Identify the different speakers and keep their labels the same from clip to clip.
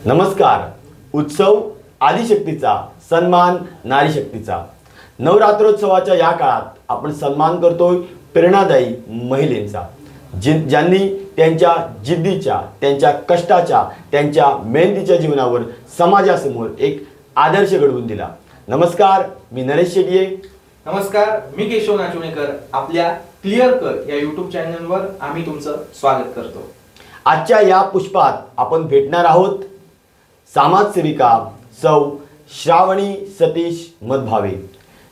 Speaker 1: नमस्कार. उत्सव आदिशक्तीचा, सन्मान नारीशक्तीचा. नवरात्रोत्सवाच्या या काळात आपण सन्मान करतोय प्रेरणादायी महिलांचा, ज्यांनी त्यांच्या जिद्दीच्या, त्यांच्या कष्टाच्या, त्यांच्या मेहनतीच्या जीवनावर समाजासमोर एक आदर्श घडवून दिला. नमस्कार, मी नरेश शेट्ये.
Speaker 2: नमस्कार, मी केशव नाचवणेकर. आपल्या क्लिअर कर या यूट्यूब चॅनलवर आम्ही तुमचं स्वागत करतो.
Speaker 1: आजच्या या पुष्पात आपण भेटणार आहोत समाजसेविका सौ श्रावणी सतीश मधभावे.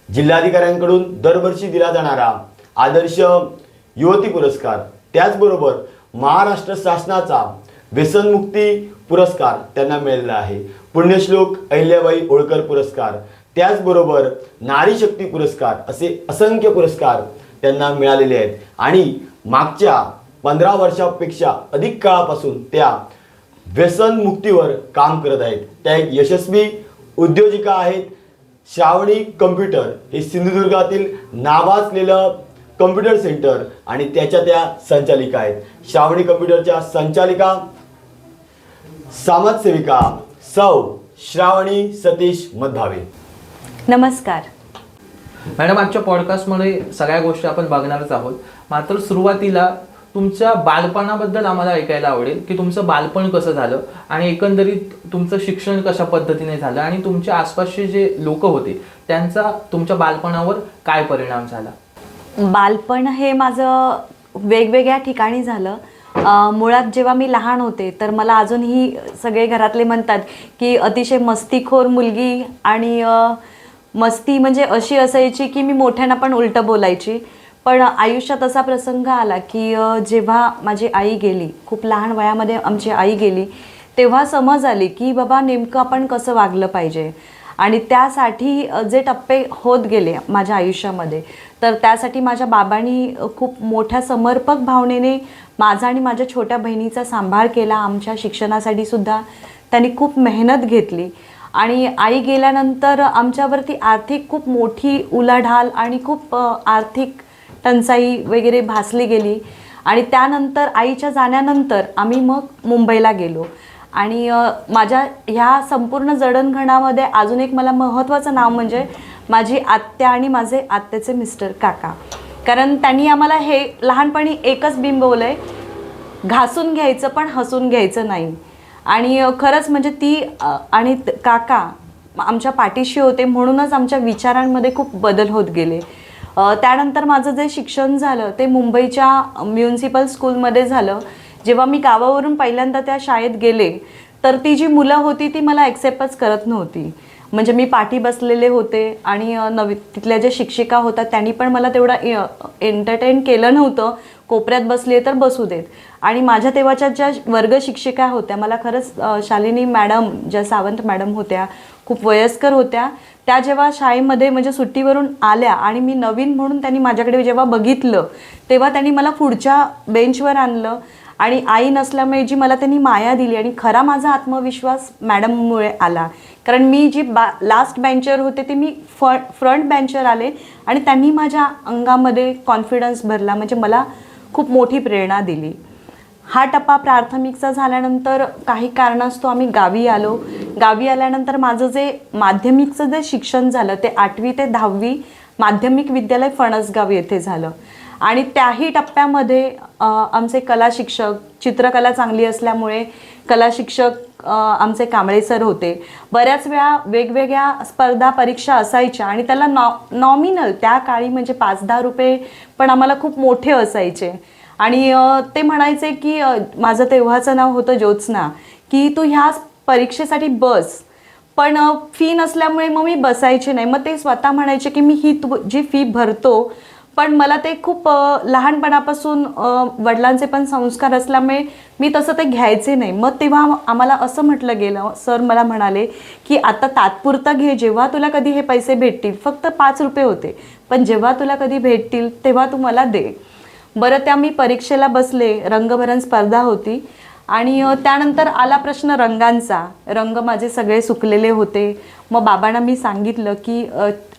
Speaker 1: जिल्हाधिकाऱ्यांकडून दरवर्षी दिला जाणारा आदर्श युवती पुरस्कार, त्याचबरोबर महाराष्ट्र शासनाचा व्यसनमुक्ती पुरस्कार त्यांना मिळालेला आहे. पुण्यश्लोक अहिल्याबाई होळकर पुरस्कार, त्याचबरोबर नारी शक्ती पुरस्कार, असे असंख्य पुरस्कार त्यांना मिळालेले आहेत. आणि मागच्या 15 वर्षापेक्षा अधिक काळापासून त्या व्यसनमुक्तीवर काम करत आहेत. त्या एक यशस्वी उद्योजिका आहेत. श्रावणी कम्प्युटर हे सिंधुदुर्गातील नावाजलेलं कम्प्युटर सेंटर आणि त्याच्या त्या संचालिका आहेत. श्रावणी कम्प्युटरच्या संचालिका समाजसेविका सौ श्रावणी सतीश मधभावे.
Speaker 3: नमस्कार
Speaker 2: मॅडम, आजच्या पॉडकास्टमध्ये सगळ्या गोष्टी आपण बघणारच आहोत. मात्र सुरुवातीला तुमच्या बालपणाबद्दल आम्हाला ऐकायला आवडेल की तुमचं बालपण कसं झालं आणि एकंदरीत तुमचं शिक्षण कशा पद्धतीने झालं आणि तुमच्या आसपासचे जे लोक होते त्यांचा तुमच्या बालपणावर काय परिणाम झाला.
Speaker 3: बालपण हे माझं वेगवेगळ्या ठिकाणी झालं. मुळात जेव्हा मी लहान होते तर मला अजूनही सगळे घरातले म्हणतात की अतिशय मस्तीखोर मुलगी, आणि मस्ती म्हणजे अशी असायची की मी मोठ्यांना पण उलटं बोलायची. पण आयुष्यात असा प्रसंग आला की जेव्हा माझी आई गेली, खूप लहान वयामध्ये आमची आई गेली, तेव्हा समज आली की बाबा नेमकं आपण कसं वागलं पाहिजे. आणि त्यासाठी जे टप्पे होत गेले माझ्या आयुष्यामध्ये, तर त्यासाठी माझ्या बाबांनी खूप मोठ्या समर्पक भावनेने माझा आणि माझ्या छोट्या बहिणीचा सांभाळ केला. आमच्या शिक्षणासाठी सुद्धा त्यांनी खूप मेहनत घेतली. आणि आई गेल्यानंतर आमच्यावरती आर्थिक खूप मोठी उलाढाल आणि खूप आर्थिक टंचाई वगैरे भासली गेली. आणि त्यानंतर आईच्या जाण्यानंतर आम्ही मग मुंबईला गेलो. आणि माझ्या ह्या संपूर्ण जडणघडामध्ये अजून एक मला महत्त्वाचं नाव म्हणजे माझी आत्या आणि माझे आत्याचे मिस्टर काका. कारण त्यांनी आम्हाला हे लहानपणी एकच बिंबवलं आहे, घासून घ्यायचं पण हसून घ्यायचं नाही. आणि खरंच म्हणजे ती आणि काका आमच्या पाठीशी होते, म्हणूनच आमच्या विचारांमध्ये खूप बदल होत गेले. त्यानंतर माझं जे शिक्षण झालं ते मुंबईच्या म्युन्सिपल स्कूलमध्ये झालं. जेव्हा मी गावावरून पहिल्यांदा त्या शाळेत गेले तर ती जी मुलं होती ती मला ॲक्सेप्टच करत नव्हती. म्हणजे मी पाठी बसलेले होते आणि तिथल्या ज्या शिक्षिका होत्या त्यांनी पण मला तेवढं एंटरटेन केलं नव्हतं. कोपऱ्यात बसले तर बसू देत. आणि माझ्या तेव्हाच्या ज्या वर्ग शिक्षिका होत्या, मला खरंच शालिनी मॅडम, ज्या सावंत मॅडम होत्या, खूप वयस्कर होत्या. त्या जेव्हा शाळेमध्ये म्हणजे सुट्टीवरून आल्या आणि मी नवीन म्हणून त्यांनी माझ्याकडे जेव्हा बघितलं तेव्हा त्यांनी मला पुढच्या बेंचवर आणलं. आणि आई नसल्यामुळे जी मला त्यांनी माया दिली, आणि खरा माझा आत्मविश्वास मॅडममुळे आला. कारण मी जी लास्ट बेंचर होते ते मी फ्रंट बेंचर आले आणि त्यांनी माझ्या अंगामध्ये कॉन्फिडन्स भरला, म्हणजे मला खूप मोठी प्रेरणा दिली. हा टप्पा प्राथमिकचा झाल्यानंतर काही कारणास्तव आम्ही गावी आलो. गावी आल्यानंतर माझं जे माध्यमिकचं जे शिक्षण झालं ते 8वी ते 10वी माध्यमिक विद्यालय फणसगाव येथे झालं. आणि त्याही टप्प्यामध्ये आमचे कला शिक्षक, चित्रकला चांगली असल्यामुळे कला शिक्षक आमचे कांबळे सर होते. बऱ्याच वेळा वेगवेगळ्या स्पर्धा परीक्षा असायच्या आणि त्याला नॉमिनल त्या काळी म्हणजे 5-10 रुपये पण आम्हाला खूप मोठे असायचे. आणि ते म्हणायचे की माझं तेव्हाचं नाव होतं ज्योत्स्ना, की तू ह्या परीक्षेसाठी बस. पण फी नसल्यामुळे मग मी बसायचे नाही. मग ते स्वतः म्हणायचे की मी ही जी फी भरतो, पण मला ते खूप लहानपणापासून वडिलांचे पण संस्कार असल्यामुळे मी तसं ते घ्यायचे नाही. मग तेव्हा आम्हाला असं म्हटलं गेलं, सर मला म्हणाले की आता तात्पुरतं घे, जेव्हा तुला कधी हे पैसे भेटतील, फक्त 5 रुपये होते, पण जेव्हा तुला कधी भेटतील तेव्हा तू मला दे. बरं, त्या मी परीक्षेला बसले. रंगभरण स्पर्धा होती. आणि त्यानंतर आला प्रश्न रंगांचा. रंग माझे सगळे सुकलेले होते. मग बाबांना मी सांगितलं की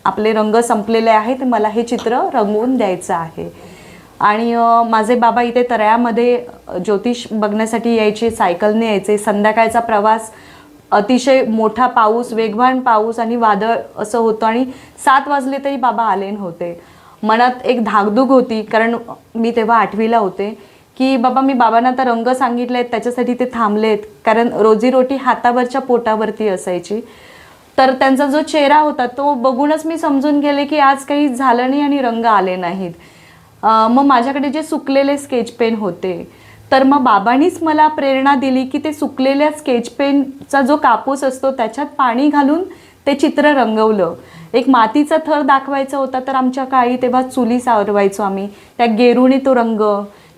Speaker 3: आपले रंग संपलेले आहेत, मला हे चित्र रंगवून द्यायचं आहे. आणि माझे बाबा इथे तळ्यामध्ये ज्योतिष बघण्यासाठी यायचे, सायकलने यायचे. संध्याकाळचा प्रवास अतिशय मोठा पाऊस, वेगवान पाऊस आणि वादळ असं होतं आणि 7 वाजले तरी बाबा आले नव्हते. मनात एक धाकधूक होती, कारण मी तेव्हा 8वीला होते, की बाबा मी बाबांना आता रंग सांगितलेत त्याच्यासाठी ते थांबलेत, कारण रोजीरोटी हातावरच्या पोटावरती असायची. तर त्यांचा जो चेहरा होता तो बघूनच मी समजून गेले की आज काही झालं नाही आणि रंग आले नाहीत. मग माझ्याकडे जे सुकलेले स्केच पेन होते, तर मग बाबांनीच मला प्रेरणा दिली की ते सुकलेल्या स्केच पेनचा जो कापूस असतो त्याच्यात पाणी घालून ते चित्र रंगवलं. एक मातीचा थर दाखवायचा होता, तर आमच्या काळी तेव्हा चुली सावरवायचो आम्ही, त्या गेरुने तो रंग,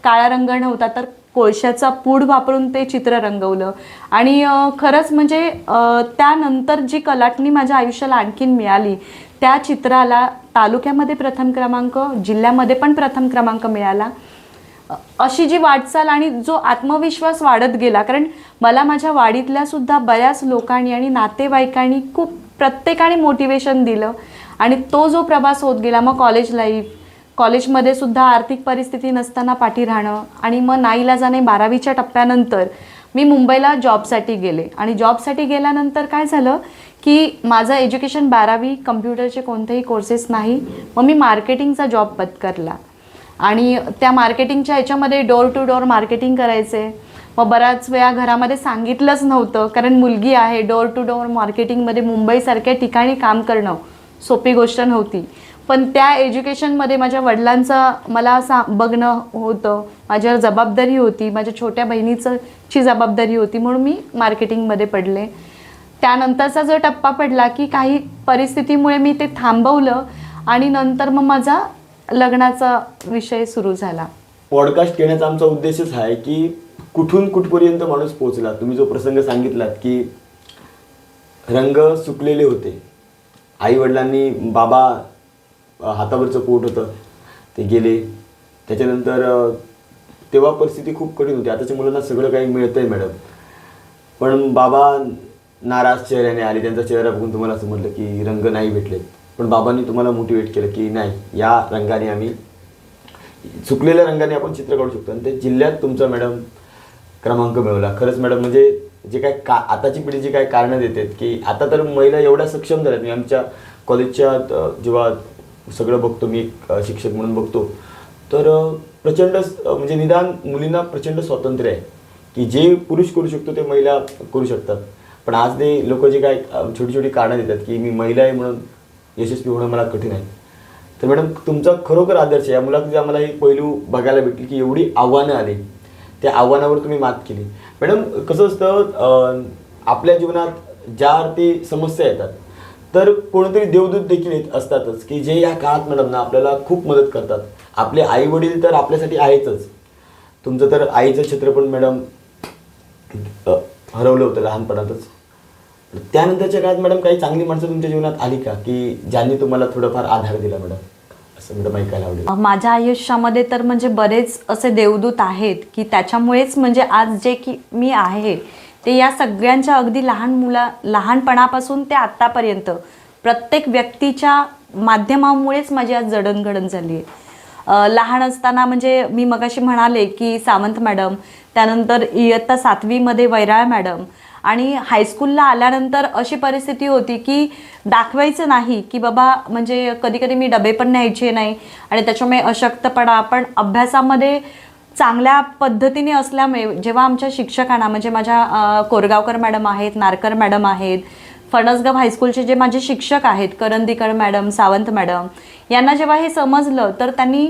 Speaker 3: काळा रंग नव्हता तर कोळशाचा पूड वापरून ते चित्र रंगवलं. आणि खरंच म्हणजे त्यानंतर जी कलाटणी माझ्या आयुष्याला आणखीन मिळाली, त्या चित्राला तालुक्यामध्ये प्रथम क्रमांक, जिल्ह्यामध्ये पण प्रथम क्रमांक मिळाला. अशी जी वाटचाल आणि जो आत्मविश्वास वाढत गेला, कारण मला माझ्या वाडीतल्या सुद्धा बऱ्याच लोकांनी आणि नातेवाईकांनी खूप प्रत्येकाने मोटिवेशन दिलं आणि तो जो प्रवास होत गेला. मग कॉलेज लाईफ, कॉलेजमध्ये सुद्धा आर्थिक परिस्थिती नसताना पाठी राहणं आणि मग नाईलाजाने 12वीच्या टप्प्यानंतर मी मुंबईला जॉबसाठी गेले. आणि जॉबसाठी गेल्यानंतर काय झालं की माझं एज्युकेशन 12वी, कम्प्युटरचे कोणतेही कोर्सेस नाही. मग मी मार्केटिंगचा जॉब पत्करला आणि त्या मार्केटिंगच्या ह्याच्यामध्ये डोर टू डोर मार्केटिंग करायचे. मग बऱ्याच वेळा घरामध्ये सांगितलंच नव्हतं, कारण मुलगी आहे. डोर टू डोर मार्केटिंगमध्ये मुंबईसारख्या ठिकाणी काम करणं सोपी गोष्ट नव्हती. पण त्या एज्युकेशनमध्ये माझ्या वडिलांचं मला बघणं होतं, माझ्यावर जबाबदारी होती, माझ्या छोट्या बहिणीची जबाबदारी होती, म्हणून मी मार्केटिंगमध्ये पडले. त्यानंतरचा जो टप्पा पडला की काही परिस्थितीमुळे मी ते थांबवलं आणि नंतर मग माझा लग्नाचा विषय सुरू झाला.
Speaker 1: पॉडकास्ट घेण्याचा आमचा उद्देशच आहे की कुठून कुठपर्यंत माणूस पोहोचला. तुम्ही जो प्रसंग सांगितलात की रंग सुकलेले होते, आई वडिलांनी, बाबा हातावरचं पोट होतं ते गेले, त्याच्यानंतर तेव्हा परिस्थिती खूप कठीण होती. आताच्या मुलांना सगळं काही मिळतंय मॅडम, पण बाबा नाराज चेहऱ्याने आले. त्यांचा चेहरा बघून तुम्हाला समजलं की रंग नाही भेटले, पण बाबांनी तुम्हाला मोटिवेट केलं की नाही, या रंगाने आम्ही, सुकलेल्या रंगाने आपण चित्र काढू शकतो. आणि ते जिल्ह्यात तुमचा मॅडम क्रमांक मिळवला. खरंच मॅडम, म्हणजे जे काय आताची पिढी जी काय कारणं देतात की आता तर महिला एवढ्या सक्षम झाल्यात. मी आमच्या कॉलेजच्या जेव्हा सगळं बघतो, मी एक शिक्षक म्हणून बघतो, तर प्रचंड म्हणजे निदान मुलींना प्रचंड स्वातंत्र्य आहे की जे पुरुष करू शकतो ते महिला करू शकतात. पण आज ते लोक जे काय छोटी छोटी कारणं देतात की मी महिला आहे म्हणून यशस्वी होणं मला कठीण आहे. तर मॅडम, तुमचा खरोखर आदर्श. या मुलाखतीत आम्हाला एक पैलू बघायला भेटली की एवढी आव्हानं आली, त्या आव्हानावर तुम्ही मात केली. मॅडम, कसं असतं, आपल्या जीवनात ज्या अर्थी समस्या येतात तर कोणतरी देवदूत देखील असतातच की जे या काळात मॅडम ना आपल्याला खूप मदत करतात. आपले आई वडील तर आपल्यासाठी आहेतच. तुमचं तर आईचं चित्र पण मॅडम हरवलं होतं लहानपणातच. त्यानंतरच्या काळात मॅडम काही चांगली माणसं तुमच्या जीवनात आली का की ज्यांनी तुम्हाला थोडाफार आधार दिला मॅडम, असं मॅडम ऐकायला आवडेल.
Speaker 3: माझ्या आयुष्यामध्ये तर म्हणजे बरेच असे देवदूत आहेत की त्याच्यामुळेच म्हणजे आज जे की मी आहे ते या सगळ्यांच्या, अगदी लहानपणापासून ते आत्तापर्यंत प्रत्येक व्यक्तीच्या माध्यमामुळेच माझी आज जडणघडण झाली आहे. लहान असताना म्हणजे मी मगाशी म्हणाले की सावंत मॅडम, त्यानंतर इयत्ता 7वीमध्ये वैराळ मॅडम, आणि हायस्कूलला आल्यानंतर अशी परिस्थिती होती की दाखवायचं नाही की बाबा, म्हणजे कधी कधी मी डबे पण न्यायचे नाही आणि त्याच्यामुळे अशक्तपणा, पण अभ्यासामध्ये चांगल्या पद्धतीने असल्यामुळे जेव्हा आमच्या शिक्षकांना, म्हणजे माझ्या कोरगावकर मॅडम आहेत, नारकर मॅडम आहेत, फणसगाव हायस्कूलचे जे माझे शिक्षक आहेत, करंदीकर मॅडम, सावंत मॅडम, यांना जेव्हा हे समजलं तर त्यांनी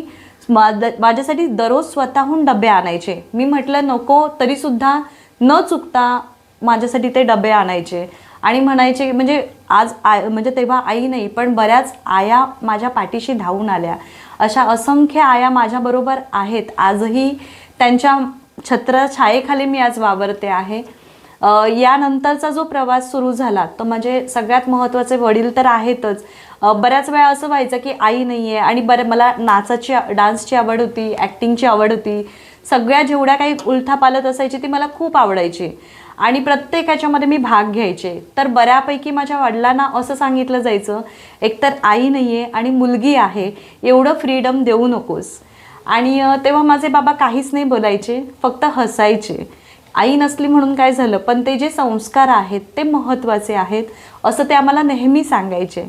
Speaker 3: माझ्यासाठी दररोज स्वतःहून डबे आणायचे. मी म्हटलं नको, तरीसुद्धा न चुकता माझ्यासाठी ते डबे आणायचे आणि म्हणायचे, म्हणजे आज म्हणजे तेव्हा आई नाही पण बऱ्याच आया माझ्या पाठीशी धावून आल्या. अशा असंख्य आया माझ्याबरोबर आहेत. आजही त्यांच्या छत्रछायेखाली मी आज वावरते आहे. यानंतरचा जो प्रवास सुरू झाला तो म्हणजे सगळ्यात महत्त्वाचे वडील तर आहेतच. बऱ्याच वेळा असं व्हायचं की आई नाही आहे आणि मला डान्सची आवड होती, ॲक्टिंगची आवड होती, सगळ्या जेवढ्या काही उलथापालथ असायची ती मला खूप आवडायची आणि प्रत्येक ह्याच्यामध्ये मी भाग घ्यायचे. तर बऱ्यापैकी माझ्या वडिलांना असं सांगितलं जायचं, एकतर आई नाही आहे आणि मुलगी आहे, एवढं फ्रीडम देऊ नकोस. आणि तेव्हा माझे बाबा काहीच नाही बोलायचे, फक्त हसायचे. आई नसली म्हणून काय झालं, पण ते जे संस्कार आहेत ते महत्त्वाचे आहेत असं ते आम्हाला नेहमी सांगायचे.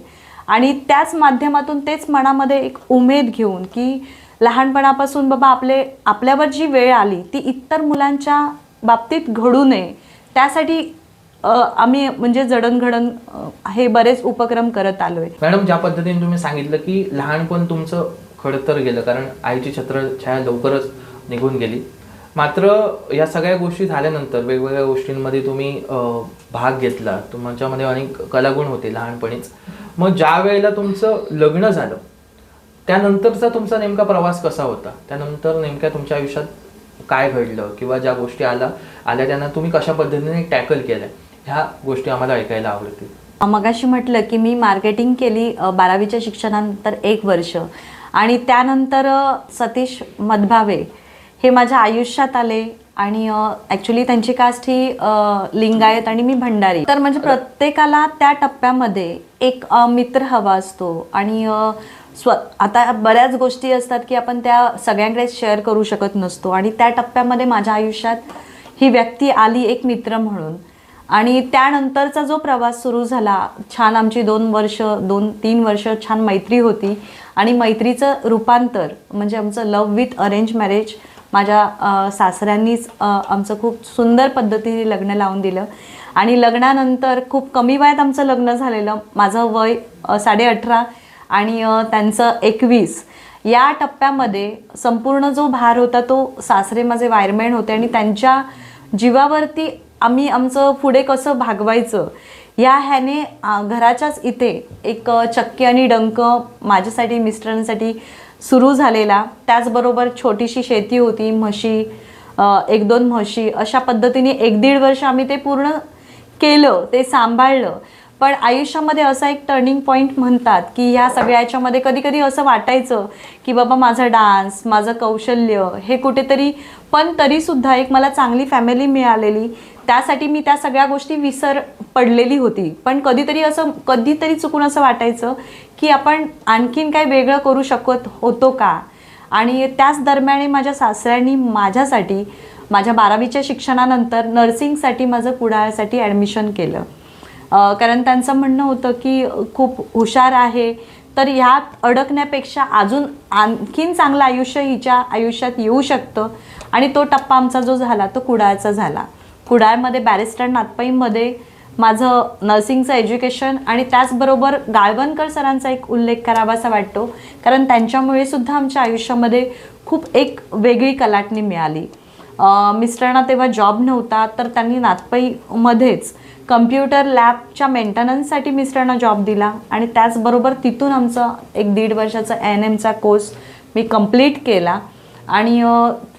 Speaker 3: आणि त्याच माध्यमातून तेच मनामध्ये एक उमेद घेऊन की लहानपणापासून बाबा आपल्यावर जी वेळ आली ती इतर मुलांच्या बाबतीत घडू नये, त्यासाठी आम्ही म्हणजे जडणघडण हे बरेच उपक्रम करत आलो आहे.
Speaker 2: मॅडम, ज्या पद्धतीने तुम्ही सांगितलं की लहानपण तुमचं खडतर गेलं कारण आईची छत्रछाया लवकरच निघून गेली, मात्र या सगळ्या गोष्टी झाल्यानंतर वेगवेगळ्या गोष्टींमध्ये तुम्ही भाग घेतला, तुमच्यामध्ये अनेक कलागुण होते लहानपणीच. मग ज्या वेळेला तुमचं लग्न झालं त्यानंतरचा तुमचा नेमका प्रवास कसा होता? त्यानंतर नेमक्या तुमच्या आयुष्यात काय घडलं किंवा ज्या गोष्टी आल्या त्यांना तुम्ही कशा पद्धतीने टॅकल केल्या, ह्या गोष्टी आम्हाला ऐकायला आवडतील.
Speaker 3: मगाशी म्हटलं की मी मार्केटिंग केली 12वीच्या शिक्षणानंतर 1 वर्ष, आणि त्यानंतर सतीश मधभावे हे माझ्या आयुष्यात आले. आणि ॲक्च्युली त्यांची कास्ट ही लिंगायत आणि मी भंडारी. तर म्हणजे प्रत्येकाला त्या टप्प्यामध्ये एक मित्र हवा असतो. आणि आता बऱ्याच गोष्टी असतात की आपण त्या सगळ्यांकडे शेअर करू शकत नसतो, आणि त्या टप्प्यामध्ये माझ्या आयुष्यात ही व्यक्ती आली एक मित्र म्हणून. आणि त्यानंतरचा जो प्रवास सुरू झाला, छान आमची 2-3 वर्ष छान मैत्री होती. आणि मैत्रीचं रूपांतर म्हणजे आमचं लव्ह विथ अरेंज मॅरेज. माझ्या सासऱ्यांनीच आमचं खूप सुंदर पद्धतीने लग्न लावून दिलं. आणि लग्नानंतर खूप कमी वयात आमचं लग्न झालेलं. माझं वय 18.5 आणि त्यांचं 21. या टप्प्यामध्ये संपूर्ण जो भार होता तो सासरे माझे वायरमॅन होते, आणि त्यांच्या जीवावरती आम्ही आमचं पुढे कसं भागवायचं या ह्याने घराच्याच इथे एक चक्की आणि डंक माझ्यासाठी मिस्टरांसाठी सुरू झालेला. त्याचबरोबर छोटीशी शेती होती, म्हशी 1-2 म्हशी, अशा पद्धतीने 1-1.5 वर्ष आम्ही ते पूर्ण केलं, ते सांभाळलं. पण आयुष्यामध्ये असा एक टर्निंग पॉईंट म्हणतात की ह्या सगळ्याच्यामध्ये कधी कधी असं वाटायचं की बाबा माझा डान्स, माझं कौशल्य हे कुठेतरी, पण तरीसुद्धा एक मला चांगली फॅमिली मिळालेली, त्यासाठी मी त्या सगळ्या गोष्टी विसर पडलेली होती. पण कधीतरी चुकून असं वाटायचं की आपण आणखीन काय वेगळं करू शकत होतो का. आणि त्याच दरम्यान माझ्या सासऱ्यांनी माझ्यासाठी माझ्या 12वीच्या शिक्षणानंतर नर्सिंगसाठी माझं कुडाळसाठी ॲडमिशन केलं. कारण त्यांचं म्हणणं होतं की खूप हुशार आहे, तर ह्यात अडकण्यापेक्षा अजून आणखीन चांगलं आयुष्य हिच्या आयुष्यात येऊ शकतं. आणि तो टप्पा आमचा जो झाला तो कुडाळचा झाला. कुडाळमध्ये बॅरिस्टर नाथपईमध्ये माझं नर्सिंगचं एज्युकेशन, आणि त्याचबरोबर गाळवणकर सरांचा एक उल्लेख करावासा वाटतो, कारण त्यांच्यामुळे सुद्धा आमच्या आयुष्यामध्ये खूप एक वेगळी कलाटणी मिळाली. मिस्टरांना तेव्हा जॉब नव्हता, तर त्यांनी नाथपईमध्येच कम्प्युटर लॅबच्या मेंटेनन्ससाठी मिस्टरांना जॉब दिला. आणि त्याचबरोबर तिथून आमचा 1-1.5 वर्षाचा ANMचा कोर्स मी कंप्लीट केला. आणि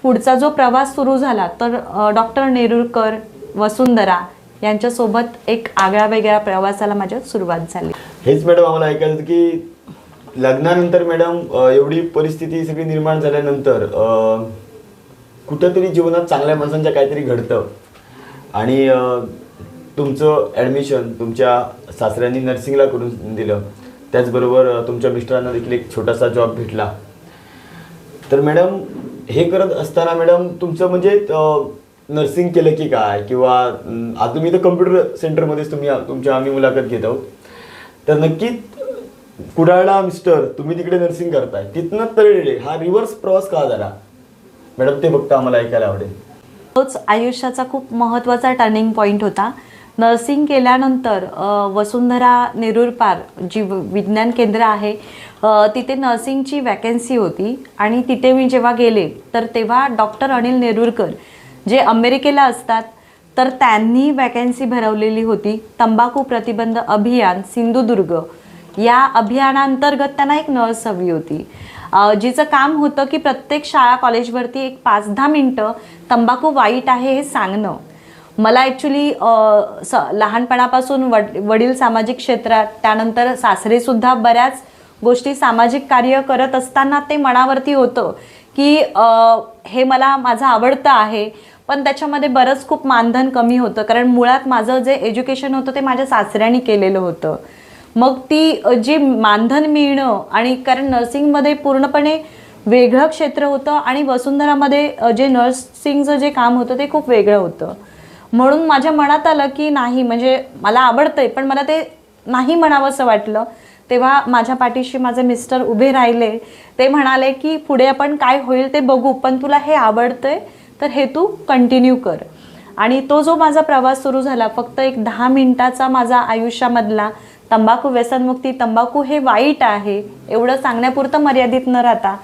Speaker 3: पुढचा जो प्रवास सुरू झाला तर डॉक्टर नेरुरकर, वसुंधरा यांच्यासोबत एक आगळ्या वेगळ्या प्रवासाला माझ्या सुरुवात झाली.
Speaker 1: हेच मॅडम आम्हाला ऐकायचं की लग्नानंतर मॅडम एवढी परिस्थिती सगळी निर्माण झाल्यानंतर कुठंतरी जीवनात चांगल्या माणसांच्या काहीतरी घडतं. आणि तुमचं ॲडमिशन तुमच्या सासऱ्यांनी नर्सिंगला करून दिलं, त्याचबरोबर तुमच्या मिस्टरांना देखील एक छोटासा जॉब भेटला. तर मॅडम हे करत असताना मॅडम तुमचं म्हणजे नर्सिंग केलं की काय, किंवा आता तुम्ही तर कम्प्युटर सेंटरमध्येच तुमच्या आम्ही मुलाखत घेत आहोत, तर नक्कीच कुडाळला मिस्टर तुम्ही तिकडे नर्सिंग करताय, तिथनं तळेले हा रिव्हर्स प्रवास का झाला मॅडम, ते फक्त आम्हाला ऐकायला आवडेल.
Speaker 3: तोच आयुष्याचा खूप महत्त्वाचा टर्निंग पॉईंट होता. नर्सिंग केल्यानंतर वसुंधरा नेरुरपार जी विज्ञान केंद्र आहे तिथे नर्सिंगची वॅकन्सी होती. आणि तिथे मी जेव्हा गेले तर तेव्हा डॉक्टर अनिल नेरुरकर जे अमेरिकेला असतात, तर त्यांनी वॅकन्सी भरवलेली होती. तंबाखू प्रतिबंध अभियान सिंधुदुर्ग या अभियानांतर्गत त्यांना एक नर्स हवी होती, जिचं काम होतं की प्रत्येक शाळा कॉलेजवरती एक 5-10 मिनटं तंबाखू वाईट आहे हे सांगणं. मला ॲक्च्युली लहानपणापासून वडील सामाजिक क्षेत्रात, त्यानंतर सासरेसुद्धा बऱ्याच गोष्टी सामाजिक कार्य करत असताना ते मनावरती होतं की हे मला माझं आवडतं आहे, पण त्याच्यामध्ये बरंच खूप मानधन कमी होतं, कारण मुळात माझं जे एज्युकेशन होतं ते माझ्या सासऱ्यांनी केलेलं होतं. मग ती जी मानधन मिळणं, आणि कारण नर्सिंगमध्ये पूर्णपणे वेगळं क्षेत्र होतं आणि वसुंधरामध्ये जे नर्सिंगचं जे काम होतं ते खूप वेगळं होतं. म्हणून माझ्या मनात आलं की नाही, म्हणजे मला आवडतंय पण मला ते नाही म्हणावंसं वाटलं. तेव्हा माझ्या पाठीशी माझे मिस्टर उभे राहिले. ते म्हणाले की पुढे आपण काय होईल ते बघू, पण तुला हे आवडतंय तर हे तू कंटिन्यू कर. आणि तो जो माझा प्रवास सुरू झाला, फक्त एक 10 मिनिटाचा माझा आयुष्यामधला, तंबाखू व्यसनमुक्ती, तंबाखू हे वाईट आहे एवढं सांगण्यापुरतं मर्यादित न राहता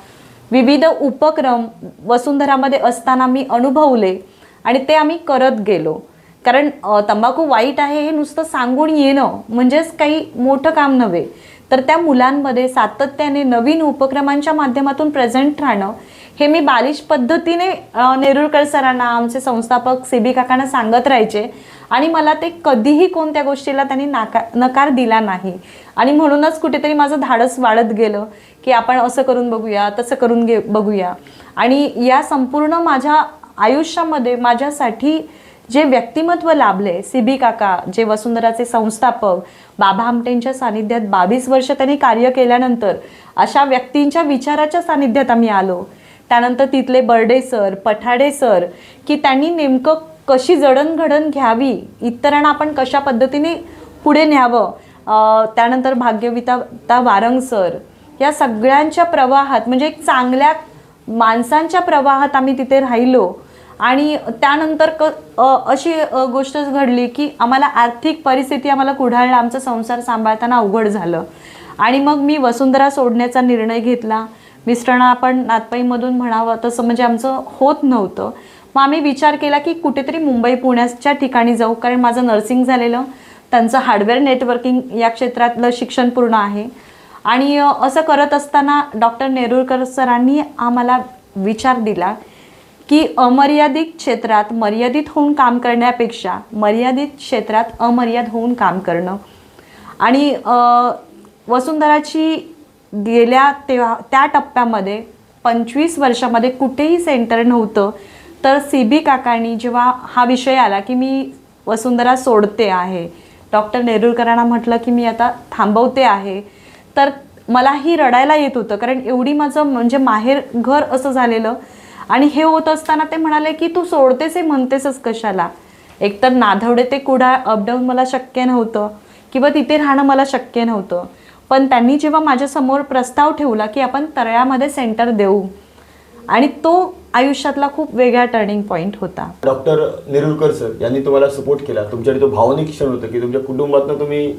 Speaker 3: विविध उपक्रम वसुंधरामध्ये असताना मी अनुभवले आणि ते आम्ही करत गेलो. कारण तंबाखू वाईट आहे हे नुसतं सांगून येणं म्हणजेच काही मोठं काम नव्हे, तर त्या मुलांमध्ये सातत्याने नवीन उपक्रमांच्या माध्यमातून प्रेझेंट राहणं हे मी बालिश पद्धतीने नेरुरकर सरांना, आमचे संस्थापक CB काकांना सांगत राहायचे आणि मला ते कधीही कोणत्या गोष्टीला त्यांनी नकार दिला नाही. आणि म्हणूनच कुठेतरी माझं धाडस वाढत गेलं की आपण असं करून बघूया, तसं करून बघूया. आणि या संपूर्ण माझ्या आयुष्यामध्ये माझ्यासाठी जे व्यक्तिमत्व लाभले, CB काका जे वसुंधराचे संस्थापक, बाबा आमटेंच्या सानिध्यात 22 वर्ष त्यांनी कार्य केल्यानंतर अशा व्यक्तींच्या विचाराच्या सानिध्यात आम्ही आलो. त्यानंतर तिथले बर्डे सर, पठाडे सर, की त्यांनी नेमकं कशी जडणघडण घ्यावी, इतरांना आपण कशा पद्धतीने पुढे न्यावं. त्यानंतर भाग्यविता वारंग सर, या सगळ्यांच्या प्रवाहात म्हणजे एक चांगल्या माणसांच्या प्रवाहात आम्ही तिथे राहिलो. आणि त्यानंतर अशी गोष्ट घडली की आम्हाला आर्थिक परिस्थिती आम्हाला कुढाळला, आमचा संसार सांभाळताना अवघड झालं. आणि मग मी वसुंधरा सोडण्याचा निर्णय घेतला. मिस्टरांना आपण नातपाईमधून म्हणावं तसं म्हणजे आमचं होत नव्हतं. मग आम्ही विचार केला की कुठेतरी मुंबई पुण्याच्या ठिकाणी जाऊ, कारण माझं नर्सिंग झालेलं, त्यांचं हार्डवेअर नेटवर्किंग या क्षेत्रातलं शिक्षण पूर्ण आहे. आणि असं करत असताना डॉक्टर नेरुरकर सरांनी आम्हाला विचार दिला की अमर्यादित क्षेत्रात मर्यादित होऊन काम करण्यापेक्षा मर्यादित क्षेत्रात अमर्याद होऊन काम करणं. आणि वसुंधराची गेल्या त्या टप्प्यामध्ये 25 वर्षामध्ये कुठेही सेंटर नव्हतं. तर CB काकांनी जेव्हा हा विषय आला की मी वसुंधरा सोडते आहे, डॉक्टर नेरुरकरांना म्हटलं की मी आता थांबवते आहे, तर मलाही रडायला येत होतं. कारण एवढी माझं म्हणजे माहेर घर असं झालेलं. आणि हे होत असताना ते म्हणाले की तू सोडतेस हे म्हणतेसच कशाला. एकतर नाधवडे ते कुडाळ अपडाऊन मला शक्य नव्हतं किंवा तिथे राहणं मला शक्य नव्हतं. पण त्यांनी जेव्हा माझ्यासमोर प्रस्ताव ठेवला की आपण तळ्यामध्ये सेंटर देऊ, आणि तो आयुष्यातला खूप वेगळा टर्निंग पॉईंट होता.
Speaker 1: डॉक्टर नेरुरकर सर यांनी तुम्हाला सपोर्ट केला. तुमच्याकडे तो भावनिक क्षण होता की तुमच्या कुटुंबातनं तुम्ही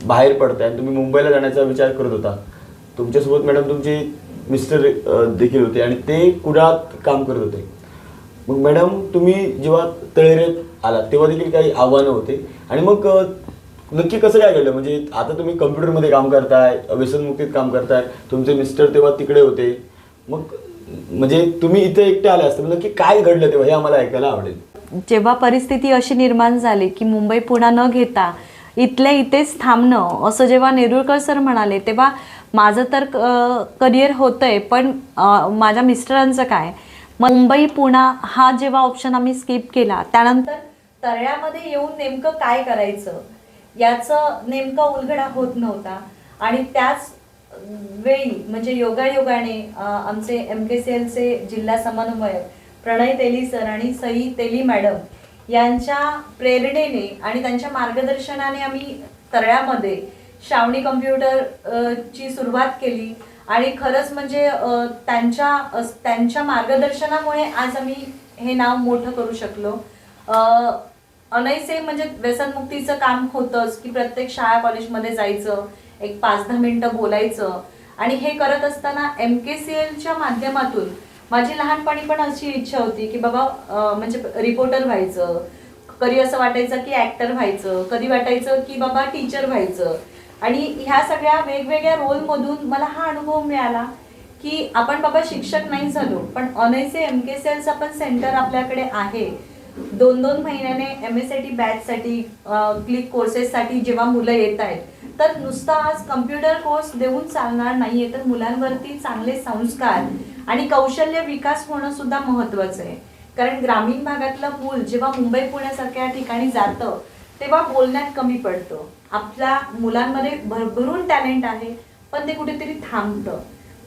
Speaker 1: बाहेर पडताय आणि तुम्ही मुंबईला जाण्याचा विचार करत होता. तुमच्यासोबत मॅडम तुमचे मिस्टर देखील होते आणि ते कुडाळात काम करत होते. मग मॅडम तुम्ही जेव्हा तळेरेत आलात तेव्हा देखील काही आव्हानं होते. आणि मग नक्की कसं काय घडलं, म्हणजे आता तुम्ही कम्प्युटरमध्ये काम करताय, व्यसनमुक्तीत काम करताय, तुमचे मिस्टर तेव्हा तिकडे होते, मग म्हणजे तुम्ही इथे एकटे आले असते, नक्की काय घडलं तेव्हा हे आम्हाला ऐकायला आवडेल.
Speaker 3: जेव्हा परिस्थिती अशी निर्माण झाली की मुंबई पुणा न घेता इथल्या इथेच थांबणं असं जेव्हा नेरुरकर सर म्हणाले, तेव्हा माझं तर करिअर होतंय, पण माझ्या मिस्टरांचं काय. मुंबई पुणा हा जेव्हा ऑप्शन आम्ही स्किप केला, त्यानंतर तळ्यामध्ये येऊन नेमकं काय करायचं याचं नेमका उलगडा होत नव्हता. आणि त्याच वेळी म्हणजे योगायोगाने आमचे MKCLचे जिल्हा समन्वयक प्रणय तेली सर आणि सई तेली मॅडम यांच्या प्रेरणेने आणि त्यांच्या मार्गदर्शनाने आम्ही तळ्यामध्ये श्रावणी कम्प्युटर ची सुरुवात केली. आणि खरंच म्हणजे त्यांच्या मार्गदर्शनामुळे आज आम्ही हे नाव मोठं करू शकलो. अनैसे म्हणजे व्यसनमुक्तीचं काम होतंच की प्रत्येक शाळा कॉलेजमध्ये जायचं, एक 5-10 मिनिटं बोलायचं. आणि हे करत असताना MKCLच्या माध्यमातून माझी लहानपणी पण अशी इच्छा होती की बाबा म्हणजे रिपोर्टर व्हायचं, कधी असं वाटायचं की ॲक्टर व्हायचं, कधी वाटायचं की बाबा टीचर व्हायचं. आणि ह्या सगळ्या वेगवेगळ्या रोलमधून मला हा अनुभव मिळाला की आपण बाबा शिक्षक नाही झालो, पण अनैसे MKCLचं पण सेंटर आपल्याकडे आहे. 2-2 महिन्याने MSAT बॅचसाठी क्लिक कोर्सेससाठी जेव्हा मुलं येत आहेत, तर नुसता आज कम्प्युटर कोर्स देऊन चालणार नाहीये, तर मुलांवरती चांगले संस्कार आणि कौशल्य विकास होणं सुद्धा महत्त्वाचं आहे. कारण ग्रामीण भागातलं मूल जेव्हा मुंबई पुण्यासारख्या ठिकाणी जातं तेव्हा बोलण्यात कमी पडतं. आपल्या मुलांमध्ये भरभरून टॅलेंट आहे, पण ते कुठेतरी थांबतं.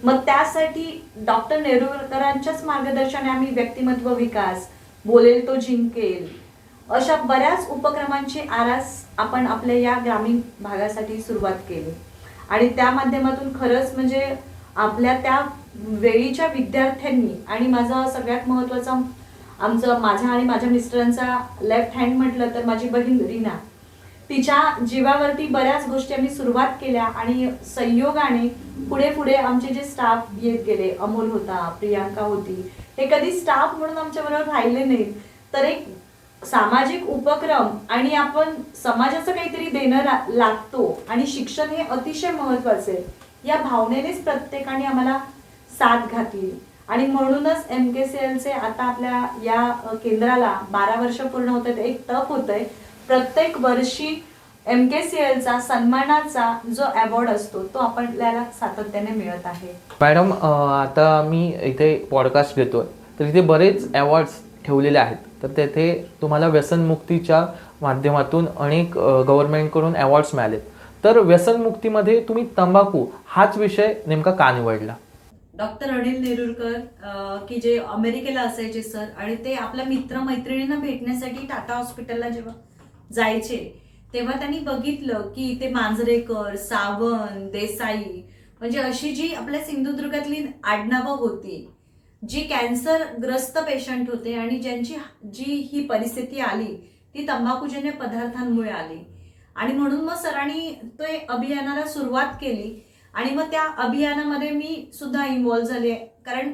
Speaker 3: मग त्यासाठी डॉक्टर नेरुरकरांच्याच मार्गदर्शनाने आम्ही व्यक्तिमत्व विकास, बोलेल तो जिंकेल, अशा बऱ्याच उपक्रमांची आरास आपण आपल्या या ग्रामीण भागासाठी सुरुवात केली. आणि त्या माध्यमातून खरंच म्हणजे आपल्या त्या वेळीच्या विद्यार्थ्यांनी, आणि माझा सगळ्यात महत्त्वाचा माझ्या आणि माझ्या मिस्टरांचा लेफ्ट हँड म्हटलं तर माझी बहीण रीना, तिच्या जीवावरती बऱ्याच गोष्टी आम्ही सुरुवात केल्या. आणि संयोगाने पुढे पुढे आमचे जे स्टाफ येत गेले, अमोल होता, प्रियांका होती, हे कधी स्टाफ म्हणून आमच्याबरोबर राहिले नाहीत, तर एक सामाजिक उपक्रम आणि आपण समाजाचं काहीतरी देणं लागतो आणि शिक्षण हे अतिशय महत्वाचे आहे, या भावनेनेच प्रत्येकाने आम्हाला साथ घातली. आणि म्हणूनच MKCLचे आता आपल्या या केंद्राला 12 वर्ष पूर्ण होत आहेत. एक तप होतंय, प्रत्येक वर्षी MKCLचा सन्मानाचा जो अवॉर्ड असतो तो आपल्याला सातत्याने मिळत आहे.
Speaker 2: मॅडम, आता मी इथे पॉडकास्ट घेतोय तर इथे बरेच अवॉर्ड्स ठेवलेले आहेत, तर तेथे तुम्हाला व्यसनमुक्तीच्या माध्यमातून अनेक गव्हर्नमेंटकडून अवॉर्ड्स मिळालेत. तर व्यसनमुक्तीमध्ये तुम्ही तंबाखू हाच विषय नेमका का निवडला?
Speaker 3: डॉक्टर अनिल नेरुरकर की जे अमेरिकेला असायचे सर, आणि ते आपल्या मित्रमैत्रिणींना भेटण्यासाठी टाटा हॉस्पिटलला जेव्हा जायचे तेव्हा त्यांनी बघितलं की ते मांजरेकर, सावंत, देसाई, म्हणजे अशी जी आपल्या सिंधुदुर्गातली आडनावं होती, जी कॅन्सरग्रस्त पेशंट होते आणि ज्यांची जी ही परिस्थिती आली ती तंबाखूजन्य पदार्थांमुळे आली. आणि म्हणून मग सरांनी ते अभियानाला सुरुवात केली. आणि मग त्या अभियानामध्ये मी सुद्धा इन्व्हॉल्व्ह झाले, कारण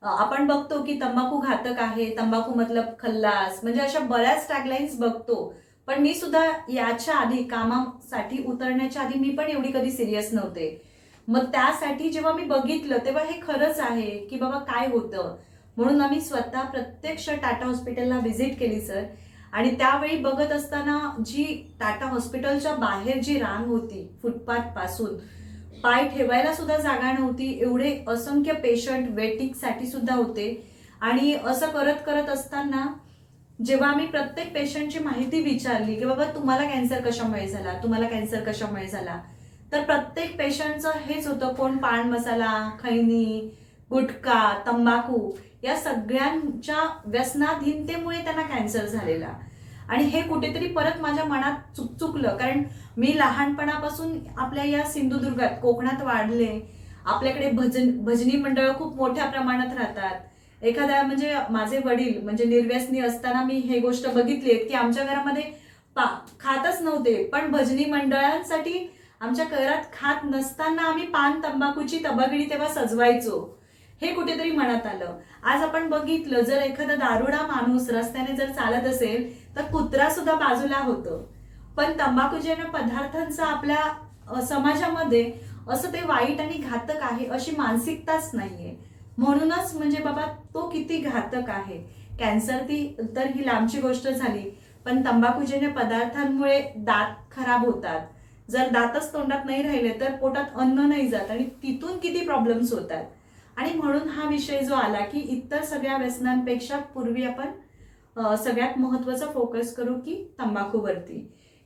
Speaker 3: आपण बघतो की तंबाखू घातक आहे, तंबाखू मतलब खल्लास, म्हणजे अशा बऱ्याच टॅगलाईन्स बघतो. पण मी सुद्धा याच्या आधी कामासाठी उतरण्याच्या आधी मी पण एवढी कधी सिरियस नव्हते. मग त्यासाठी जेव्हा मी बघितलं तेव्हा हे खरंच आहे की बाबा काय होतं, म्हणून आम्ही स्वतः प्रत्यक्ष टाटा हॉस्पिटलला व्हिजिट केली सर. आणि त्यावेळी बघत असताना जी टाटा हॉस्पिटलच्या बाहेर जी रांग होती, फुटपाथ पासून पाय ठेवायला सुद्धा जागा नव्हती, एवढे असंख्य पेशंट वेटिंग साठी सुद्धा होते. आणि असं करत करत असताना जेव्हा आम्ही प्रत्येक पेशंटची माहिती विचारली की बाबा तुम्हाला कॅन्सर कशामुळे झाला, तुम्हाला कॅन्सर कशामुळे झाला, तर प्रत्येक पेशंटचं हेच होतं, कोण पान मसाला, खैनी, गुटखा, तंबाखू या सगळ्यांच्या व्यसनाधीनतेमुळे त्यांना कॅन्सर झालेला. आणि हे कुठेतरी परत माझ्या मनात चुकचुकलं, कारण मी लहानपणापासून आपल्या या सिंधुदुर्गात कोकणात वाढले. आपल्याकडे भजनी मंडळ खूप मोठ्या प्रमाणात राहतात. एखाद्या म्हणजे माझे वडील म्हणजे निर्व्यसनी असताना मी हे गोष्ट बघितली की आमच्या घरामध्ये खातच नव्हते, पण भजनी मंडळांसाठी आमच्या घरात खात नसताना आम्ही पान तंबाखूची तबगडी तेव्हा सजवायचो. हे कुठेतरी मनात आलं. आज आपण बघितलं, जर एखादा दारुडा माणूस रस्त्याने जर चालत असेल तर कुत्रा सुद्धा बाजूला होतो, पण तंबाखूजन्य पदार्थांचा आपल्या समाजामध्ये असं ते वाईट आणि घातक आहे अशी मानसिकताच नाहीये. म्हणूनच म्हणजे बाबा तो किती घातक आहे. कॅन्सर तर ही लांबची गोष्ट झाली, पण तंबाखूजन्य पदार्थांमुळे दात खराब होतात. जर दातच तोंडात नाही राहिले तर पोटात अन्न नाही जात आणि तिथून किती प्रॉब्लेम्स होतात. आणि म्हणून हा विषय जो आला की इतर सगळ्या व्यसनांपेक्षा पूर्वी आपण सगळ्यात महत्वाचा फोकस करू की तंबाखूवरती,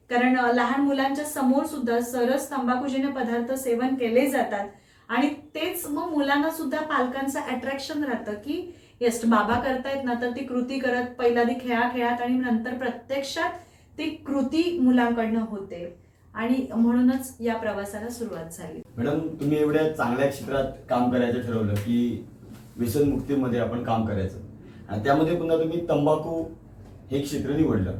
Speaker 3: कारण लहान मुलांच्या समोर सुद्धा सरस तंबाखूजन्य पदार्थ सेवन केले जातात. आणि तेच मग मुलांना सुद्धा पालकांचं अट्रॅक्शन राहतं की यस बाबा करतायत ना, तर ती कृती करत पहिला ती खेळात आणि नंतर प्रत्यक्षात ती कृती मुलांकडनं होते. आणि म्हणूनच या प्रवासाला सुरुवात झाली.
Speaker 1: मॅडम, तुम्ही एवढ्या चांगल्या क्षेत्रात काम करायचं ठरवलं की व्यसनमुक्तीमध्ये आपण काम करायचं, आणि त्यामध्ये पुन्हा तुम्ही तंबाखू हे क्षेत्र निवडलं.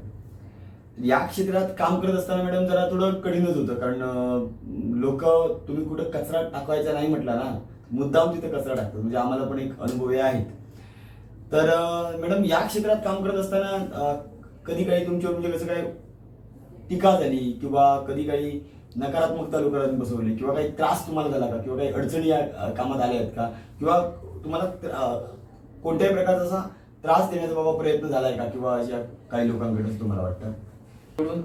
Speaker 1: या क्षेत्रात काम करत असताना मॅडम जरा थोडं कठीणच होतं, कारण लोक तुम्ही कुठं कचरा टाकायचा नाही म्हटला ना, मुद्दाम तिथं कचरा टाकतात, म्हणजे आम्हाला पण एक अनुभव आहेत. तर मॅडम, या क्षेत्रात काम करत असताना कधी काही तुमच्यावर म्हणजे कसं काय टीका झाली किंवा कधी काही नकारात्मकता लोकांनी बसवली किंवा काही त्रास तुम्हाला झाला का, किंवा काही अडचणी या कामात आल्या आहेत का, किंवा तुम्हाला कोणत्याही प्रकारचा असा त्रास देण्याचा बाबा प्रयत्न झालाय का, किंवा अशा काही लोकांकडून तुम्हाला वाटतं?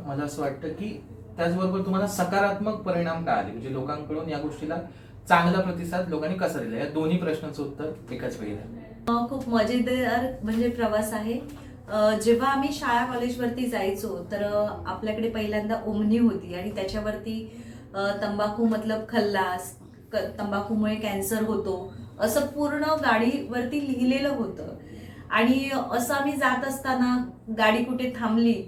Speaker 2: मला असं वाटतं की त्याचबरोबर तुम्हाला सकारात्मक परिणाम काय आले, म्हणजे लोकांकडून या गोष्टीला चांगला प्रतिसाद लोकांनी कसा दिला, या दोन्ही प्रश्नांचं उत्तर एकाच वेळी आहे.
Speaker 3: खूप मजेदार म्हणजे प्रवास आहे. जेव्हा आम्ही शाळा कॉलेजवरती जायचो तर आपल्याकडे पहिल्यांदा ओमनी होती आणि त्याच्यावरती तंबाखू मतलब खल्लास, तंबाखूमुळे कॅन्सर होतो असं पूर्ण गाडीवरती लिहिलेलं होतं. आणि असं आम्ही जात असताना गाडी कुठे थांबली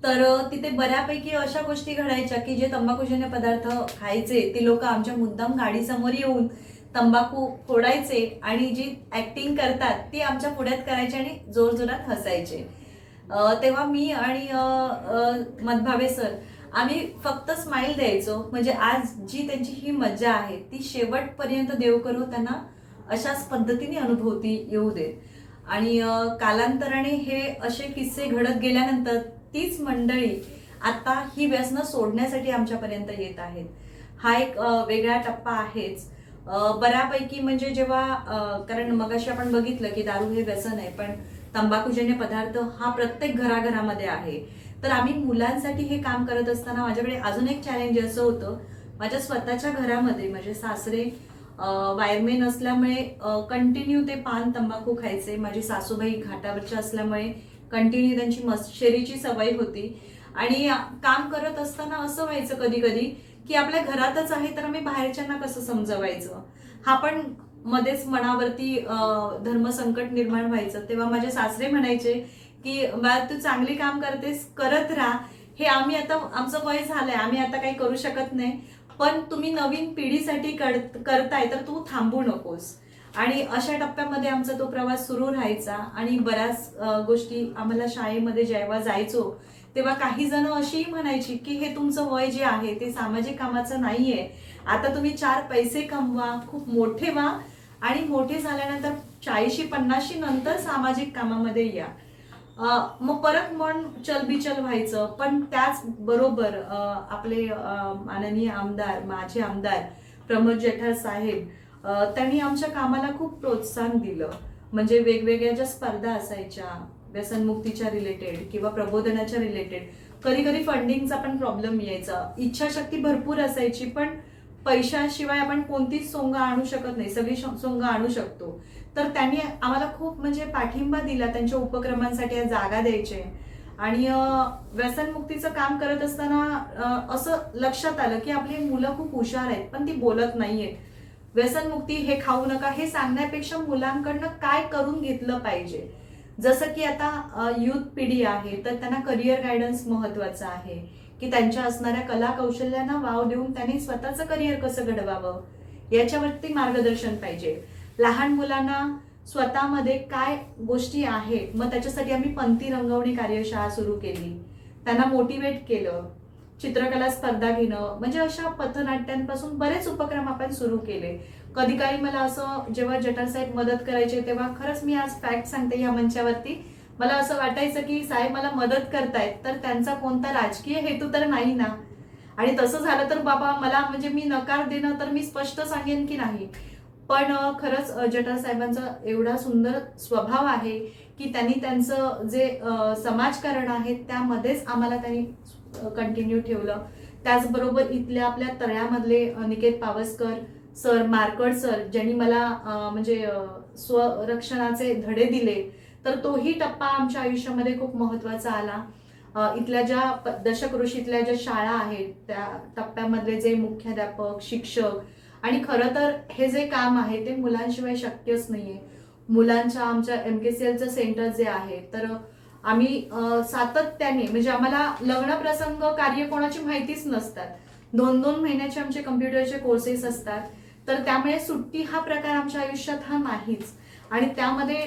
Speaker 3: तर तिथे बऱ्यापैकी अशा गोष्टी घडायच्या की जे तंबाखूजन्य पदार्थ खायचे ते लोक आमच्या मुद्दाम गाडीसमोर येऊन तंबाखू फोडायचे आणि जी ऍक्टिंग करतात ती आमच्या पुढ्यात करायची आणि जोरजोरात हसायचे. तेव्हा मी आणि मधभावे सर आम्ही फक्त स्माइल द्यायचो, म्हणजे आज जी त्यांची ही मज्जा आहे ती शेवटपर्यंत देव करू त्यांना अशाच पद्धतीने अनुभवती येऊ देत. आणि कालांतराने हे असे किस्से घडत गेल्यानंतर तीच मंडळी आता ही व्यसनं सोडण्यासाठी आमच्यापर्यंत येत आहेत. हा एक वेगळा टप्पा आहेच. बऱ्यापैकी म्हणजे जेव्हा कारण मगाशी आपण बघितलं की दारू हे व्यसन आहे, पण तंबाखूजन्य पदार्थ हा प्रत्येक घराघरामध्ये आहे. तर आम्ही मुलांसाठी हे काम करत असताना माझ्याकडे अजून एक चॅलेंज असं होतं, माझ्या स्वतःच्या घरामध्ये माझे सासरे वायरमेन असल्यामुळे कंटिन्यू ते पान तंबाखू खायचे. माझी सासूबाई घाटावरच्या असल्यामुळे कंटिन्यू त्यांची मस्करीची सवय होती. आणि काम करत असताना असं व्हायचं कधी कधी की आपल्या घरातच आहे तर आम्ही बाहेरच्यांना कसं समजवायचं, हा पण मध्येच मनावरती धर्मसंकट निर्माण व्हायचं. तेव्हा माझे सासरे म्हणायचे की बा तू चांगली काम करतेस, करत राहा, हे आम्ही आता आमचं वय झालंय, आम्ही आता काही करू शकत नाही, पण तुम्ही नवीन पिढीसाठी करताय तर तू थांबू नकोस. आणि अशा टप्प्यामध्ये आमचा तो प्रवास सुरू राहायचा. आणि बऱ्याच गोष्टी आम्हाला शाळेमध्ये जेव्हा जायचो तेव्हा काही जण अशी म्हणायची की हे तुमचं वय जे आहे ते सामाजिक कामाचं नाहीये, आता तुम्ही 4 पैसे कमवा, खूप मोठे व्हा आणि मोठे झाल्यानंतर 40-50 नंतर सामाजिक कामामध्ये या. मग परत मन चलबिचल व्हायचं. पण त्याच बरोबर आपले माननीय आमदार, माझे आमदार प्रमोद जठार साहेब, त्यांनी आमच्या कामाला खूप प्रोत्साहन दिलं. म्हणजे वेगवेगळ्या ज्या स्पर्धा असायच्या व्यसनमुक्तीच्या रिलेटेड किंवा प्रबोधनाच्या रिलेटेड, कधी कधी फंडिंगचा पण प्रॉब्लेम यायचा. इच्छाशक्ती भरपूर असायची पण पैशाशिवाय आपण कोणतीच सोंग आणू शकत नाही, सगळी सोंग आणू शकतो. तर त्यांनी आम्हाला खूप म्हणजे पाठिंबा दिला, त्यांच्या उपक्रमांसाठी जागा द्यायचे. आणि व्यसनमुक्तीचं काम करत असताना असं लक्षात आलं की आपली मुलं खूप हुशार आहेत पण ती बोलत नाहीयेत. व्यसनमुक्ती हे खाऊ नका हे सांगण्यापेक्षा मुलांकडनं काय करून घेतलं पाहिजे, जसं की आता युथ पिढी आहे तर त्यांना करिअर गायडन्स महत्वाचं आहे की त्यांच्या असणाऱ्या कला कौशल्यांना वाव देऊन त्यांनी स्वतःचं करिअर कसं घडवावं याच्यावरती मार्गदर्शन पाहिजे. लहान मुलांना स्वतःमध्ये काय गोष्टी आहेत, मग त्याच्यासाठी आम्ही पंथी रंगवणी कार्यशाळा सुरू केली, त्यांना मोटिवेट केलं, चित्रकला स्पर्धा घेणं, म्हणजे अशा पथनाट्यांपासून बरेच उपक्रम आपण सुरू केले. कधी काही मला असं जेव्हा जठार साहेब मदत करायचे तेव्हा खरंच मी आज फॅक्ट सांगते या मंचावरती, मला असं वाटायचं की साहेब मला मदत करतायत तर त्यांचा कोणता राजकीय हेतू तर नाही ना. आणि तसं झालं तर बाबा मला म्हणजे मी नकार देणं तर मी स्पष्ट सांगेन की नाही. पण खरंच जठार साहेबांचा एवढा सुंदर स्वभाव आहे की त्यांनी त्यांचं जे समाजकारण आहे त्यामध्येच आम्हाला त्यांनी कंटिन्यू ठेवलं. त्याचबरोबर इथल्या आपल्या तळ्यामधले निकेत पावसकर सर, मारकड सर, ज्यांनी मला म्हणजे स्वरक्षणाचे धडे दिले, तर तोही टप्पा आमच्या आयुष्यामध्ये खूप महत्वाचा आला. इथल्या ज्या दशकृषीतल्या ज्या शाळा आहेत त्या टप्प्यामधले जे मुख्याध्यापक, शिक्षक, आणि खरं तर हे जे काम आहे ते मुलांशिवाय शक्यच नाहीये. मुलांच्या आमच्या MKCLचं सेंटर जे आहे तर आम्ही सातत्याने म्हणजे आम्हाला लग्न प्रसंग कार्य कोणाची माहितीच नसतात, 2-2 महिन्याचे आमचे कम्प्युटरचे कोर्सेस असतात, तर त्यामुळे सुट्टी हा प्रकार आमच्या आयुष्यात हा नाहीच. आणि त्यामध्ये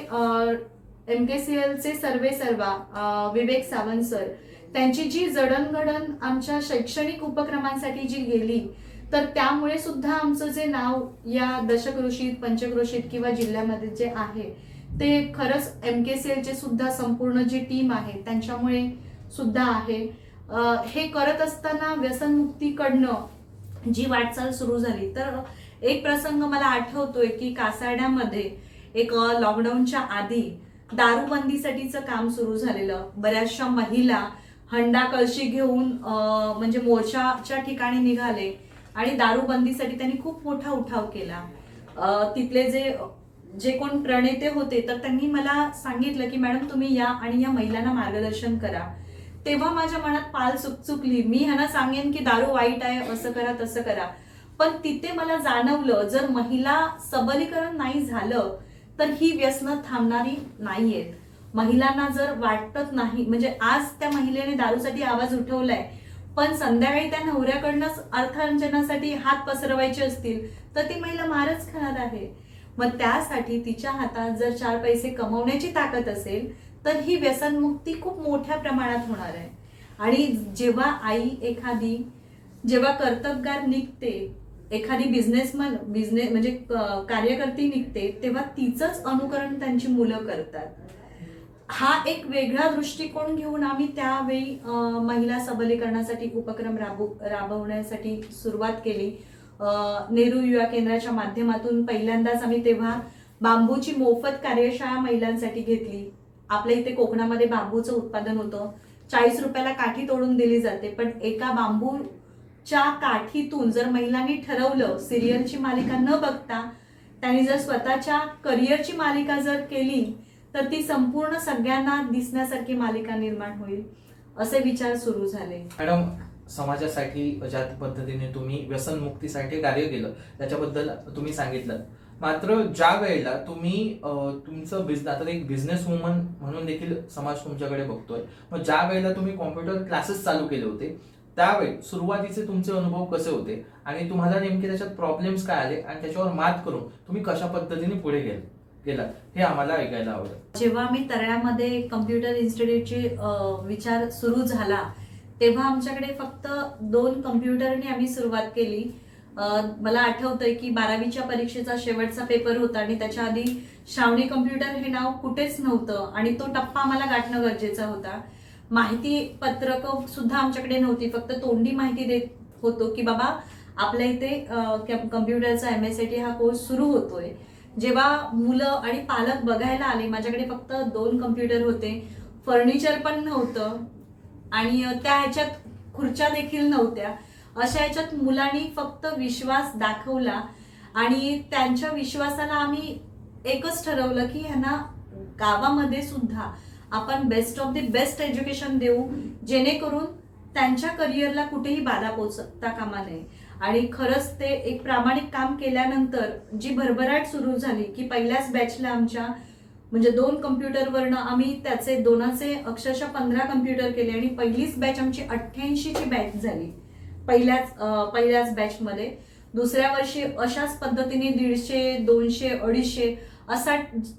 Speaker 3: MKCLचे सर्वेसर्वा विवेक सावंत सर, त्यांची जी जडणघडण आमच्या शैक्षणिक उपक्रमांसाठी जी गेली, तर त्यामुळे सुद्धा आमचं जे नाव या दशकृषीत, पंचक्रोशीत किंवा जिल्ह्यामध्ये जे आहे ते खरंच MKCLचे सुद्धा संपूर्ण जी टीम आहे त्यांच्यामुळे सुद्धा आहे. हे करत असताना व्यसनमुक्तीकडनं जी वाटचाल सुरू झाली, तर एक प्रसंग मला आठवतोय की कासारड्यामध्ये एक लॉकडाऊनच्या आधी दारूबंदीसाठीचं काम सुरू झालेलं. बऱ्याचशा महिला हंडा कळशी घेऊन म्हणजे मोर्चाच्या ठिकाणी निघाले आणि दारूबंदीसाठी त्यांनी खूप मोठा उठाव केला. तिथले जे कोण प्रणेते होते तर त्यांनी मला सांगितलं की मॅडम तुम्ही या आणि या महिलांना मार्गदर्शन करा. तेव्हा माझ्या मनात पाल चुकचुकली, मी ह्यांना सांगेन की दारू वाईट आहे, असं करा तसं करा, पण तिथे मला जाणवलं जर महिला सबलीकरण नाही झालं तर ही व्यसनं थांबणारी नाहीयेत. महिलांना जर वाटत नाही, म्हणजे आज त्या महिलेने दारूसाठी आवाज उठवलाय, पण संध्याकाळी त्या नवऱ्याकडनंच अर्थार्जनासाठी हात पसरवायचे असतील तर ती महिला मारच खाणार आहे. मग त्यासाठी तिच्या हातात जर 4 पैसे कमवण्याची ताकद असेल तर ही व्यसनमुक्ती खूप मोठ्या प्रमाणात होणार आहे. आणि जेव्हा आई एखादी जेव्हा कर्तबगार निघते, एखादी बिझनेस म्हणजे कार्यकर्ती निघते, तेव्हा तिचंच अनुकरण त्यांची मुलं करतात. हा एक वेगळा दृष्टिकोन घेऊन आम्ही त्यावेळी महिला सबलीकरणासाठी उपक्रम राबवण्यासाठी सुरुवात केली. नेहरू युवा केंद्राच्या माध्यमातून पहिल्यांदाच आम्ही तेव्हा बांबूची मोफत कार्यशाळा महिलांसाठी घेतली. आपल्या इथे कोकणामध्ये बांबूचं उत्पादन होतं. 40 रुपयाला काठी तोडून दिली जाते, पण एका बांबूच्या काठीतून जर महिलांनी ठरवलं, सिरियलची मालिका न बघता त्यांनी जर स्वतःच्या करिअरची मालिका जर केली तर ती संपूर्ण सगळ्यांना दिसण्यासारखी मालिका निर्माण होईल, असे विचार सुरू झाले.
Speaker 2: मॅडम, समाजासाठी ज्या पद्धतीने तुम्ही व्यसनमुक्तीसाठी कार्य केलं त्याच्याबद्दल तुम्ही सांगितलं. मात्र ज्या वेळेला तुम्ही तुमचं आता एक बिझनेस वुमन म्हणून देखील समाज तुमच्याकडे बघतोय, मग ज्या वेळेला तुम्ही कॉम्प्युटर क्लासेस चालू केले होते त्यावेळी सुरुवातीचे तुमचे अनुभव कसे होते आणि तुम्हाला नेमके त्याच्यात प्रॉब्लेम्स काय आले आणि त्याच्यावर मात करून तुम्ही कशा पद्धतीने पुढे गेलात हे आम्हाला ऐकायला आवडेल.
Speaker 3: जेव्हा मी तळ्यामध्ये कम्प्युटर इन्स्टिट्यूटचे विचार सुरू झाला तेव्हा आमच्याकडे फक्त 2 कम्प्युटरने आम्ही सुरुवात केली. मला आठवतंय की 12वीच्या परीक्षेचा शेवटचा पेपर होता आणि त्याच्या आधी श्रावणी कम्प्युटर हे नाव कुठेच नव्हतं आणि तो टप्पा आम्हाला गाठणं गरजेचा होता. माहिती पत्रकं सुद्धा आमच्याकडे नव्हती, फक्त तोंडी माहिती देत होतो की बाबा आपल्या इथे कम्प्युटरचा MSIT हा कोर्स सुरू होतोय. जेव्हा मुलं आणि पालक बघायला आले, माझ्याकडे फक्त 2 कम्प्युटर होते, फर्निचर पण नव्हतं आणि त्या ह्याच्यात खुर्च्या देखील नव्हत्या. अशा ह्याच्यात मुलांनी फक्त विश्वास दाखवला आणि त्यांच्या विश्वासाला आम्ही एकच ठरवलं की ह्यांना गावामध्ये सुद्धा आपण best of the best education देऊ, जेणेकरून त्यांच्या करिअरला कुठेही बाधा पोचता कामा नये. आणि खरंच ते एक प्रामाणिक काम केल्यानंतर जी भरभराट सुरू झाली की पहिल्याच बॅचला आमच्या म्हणजे 2 कम्प्युटरवरनं आम्ही त्याचे 2चे अक्षरशः 15 कम्प्युटर केले आणि पहिलीच बॅच आमची 88ची बॅच झाली पहिल्याच बॅचमध्ये. दुसऱ्या वर्षी अशाच पद्धतीने 150, 200, 250 असा